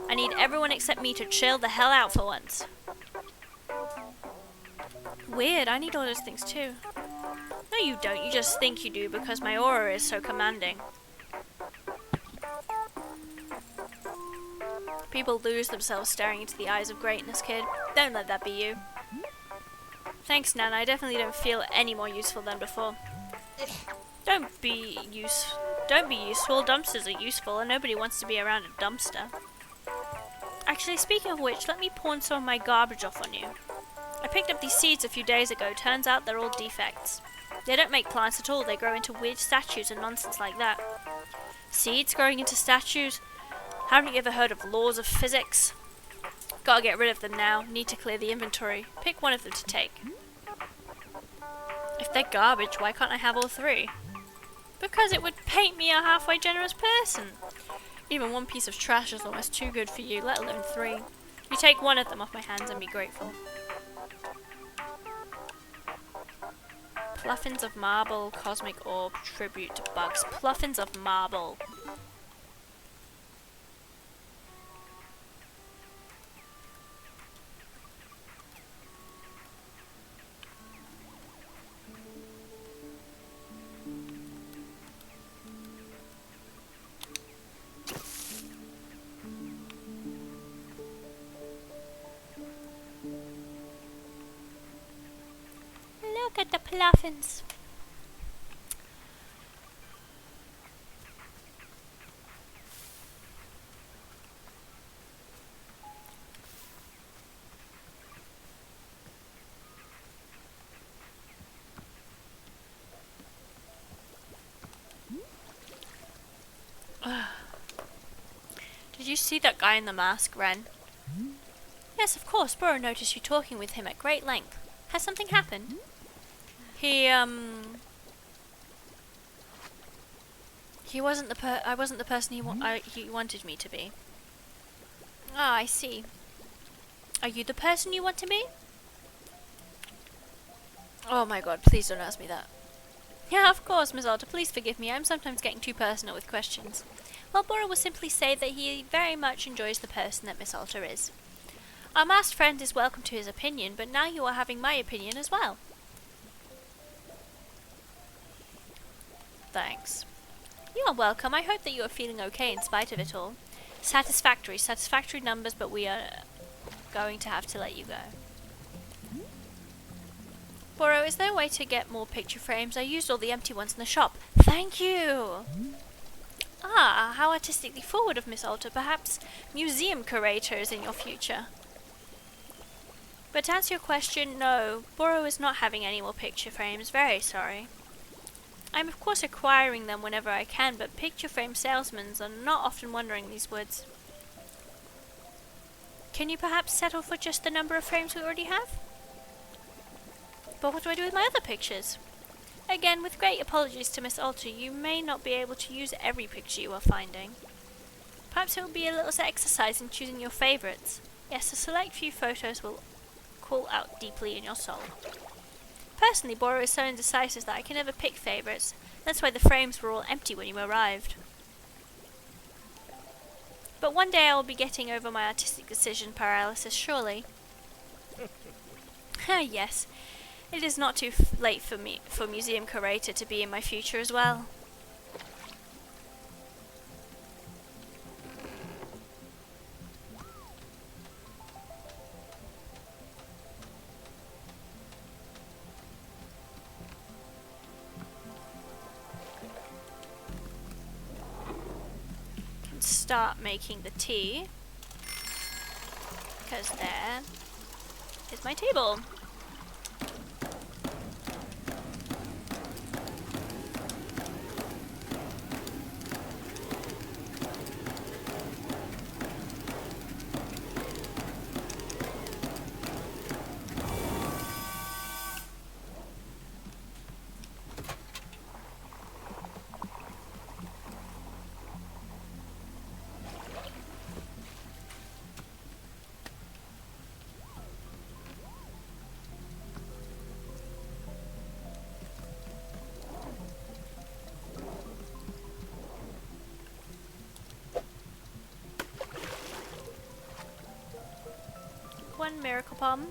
I need everyone except me to chill the hell out for once. Weird, I need all those things too. No you don't, you just think you do because my aura is so commanding. People lose themselves staring into the eyes of greatness, kid. Don't let that be you. Thanks, Nana. I definitely don't feel any more useful than before. Don't be useful. Dumpsters are useful, and nobody wants to be around a dumpster. Actually, speaking of which, let me pawn some of my garbage off on you. I picked up these seeds a few days ago. Turns out they're all defects. They don't make plants at all. They grow into weird statues and nonsense like that. Seeds growing into statues? Haven't you ever heard of laws of physics? Gotta get rid of them now. Need to clear the inventory. Pick one of them to take. If they're garbage, why can't I have all three? Because it would paint me a halfway generous person. Even one piece of trash is almost too good for you, let alone three. You take one of them off my hands and be grateful. Pluffins of marble, cosmic orb, tribute to bugs. Pluffins of marble. Look at the pluffins. Did you see that guy in the mask, Ren? Yes, of course. Burrow noticed you talking with him at great length. Has something happened? He wasn't I wasn't the person he wanted me to be. Ah, I see. Are you the person you want to be? Oh my god, please don't ask me that. Yeah, of course, Miss Alter, please forgive me. I'm sometimes getting too personal with questions. Well, Bora will simply say that he very much enjoys the person that Miss Alter is. Our masked friend is welcome to his opinion, but now you are having my opinion as well. Thanks. You are welcome. I hope that you are feeling okay in spite of it all. Satisfactory numbers, but we are going to have to let you go. Boro, is there a way to get more picture frames? I used all the empty ones in the shop. Thank you! Ah, how artistically forward of Miss Alter. Perhaps museum curators in your future. But to answer your question, no. Boro is not having any more picture frames. Very sorry. I'm of course acquiring them whenever I can, but picture frame salesmen are not often wandering these woods. Can you perhaps settle for just the number of frames we already have? But what do I do with my other pictures? Again, with great apologies to Miss Alter, you may not be able to use every picture you are finding. Perhaps it will be a little exercise in choosing your favourites. Yes, a select few photos will call out deeply in your soul. Personally, Boro is so indecisive that I can never pick favourites. That's why the frames were all empty when you arrived. But one day I will be getting over my artistic decision paralysis, surely. Ah, yes. It is not too late for museum curator to be in my future as well. Can start making the tea, because there is my table. one miracle palm.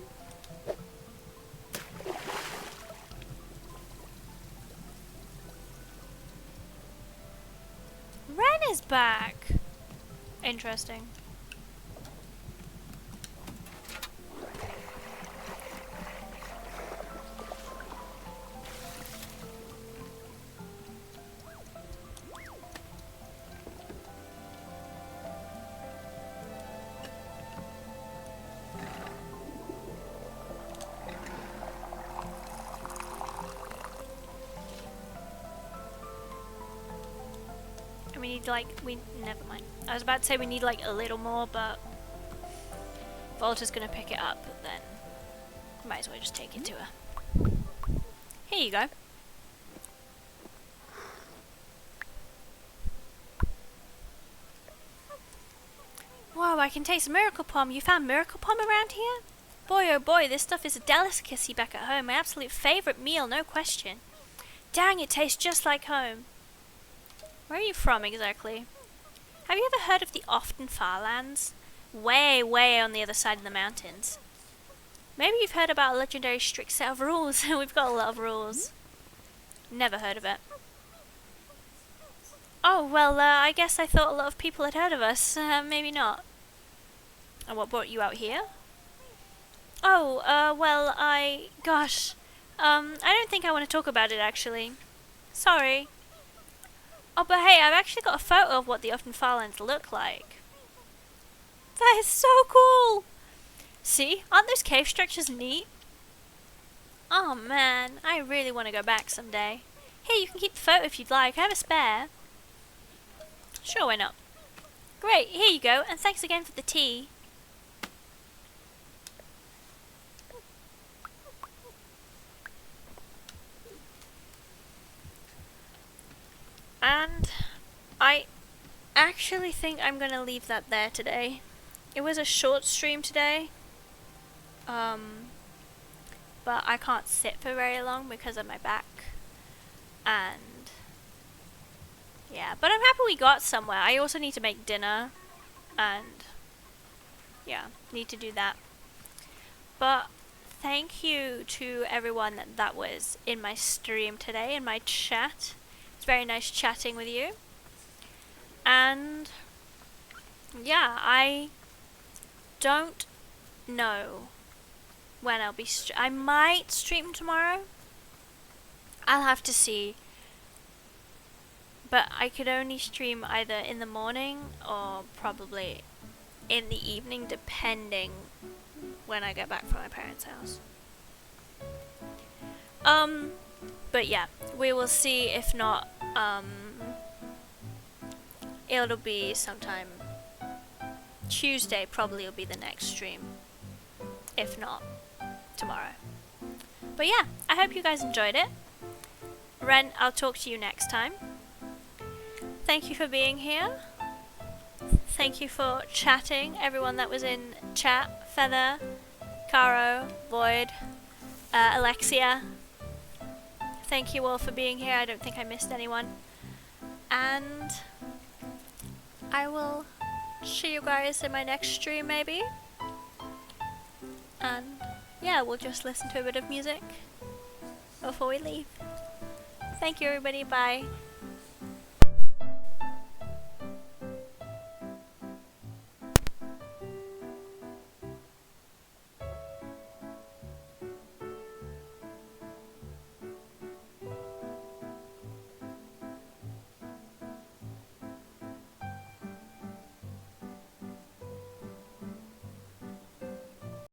Ren is back. Interesting. We need never mind. I was about to say we need like a little more, but Volta's gonna pick it up, then might as well just take it to her. Here you go. Whoa, I can taste miracle palm. You found miracle palm around here? Boy oh boy, this stuff is a delicacy back at home. My absolute favourite meal, no question. Dang, it tastes just like home. Where are you from exactly? Have you ever heard of the Often Farlands? Way, way on the other side of the mountains. Maybe you've heard about a legendary strict set of rules. We've got a lot of rules. Never heard of it. Oh, well, I guess I thought a lot of people had heard of us. Maybe not. And what brought you out here? Oh, well, gosh. I don't think I want to talk about it, actually. Sorry. Oh, but hey, I've actually got a photo of what the Often Farlands look like. That is so cool! See? Aren't those cave structures neat? Oh man, I really want to go back someday. Here, you can keep the photo if you'd like. I have a spare. Sure, why not? Great, here you go, and thanks again for the tea. And I actually think I'm gonna leave that there today. It was a short stream today, but I can't sit for very long because of my back, and yeah, but I'm happy we got somewhere. I also need to make dinner, and yeah, need to do that. But thank you to everyone that was in my stream today, in my chat. It's very nice chatting with you. And yeah, I don't know when I'll be I might stream tomorrow. I'll have to see. But I could only stream either in the morning or probably in the evening, depending when I get back from my parents' house. But yeah, we will see. If not, it'll be sometime Tuesday, probably will be the next stream. If not, tomorrow. But yeah, I hope you guys enjoyed it. Ren, I'll talk to you next time. Thank you for being here. Thank you for chatting, everyone that was in chat. Feather, Caro, Void, Alexia. Thank you all for being here. I don't think I missed anyone. And I will see you guys in my next stream, maybe. And yeah, we'll just listen to a bit of music before we leave. Thank you, everybody. Bye.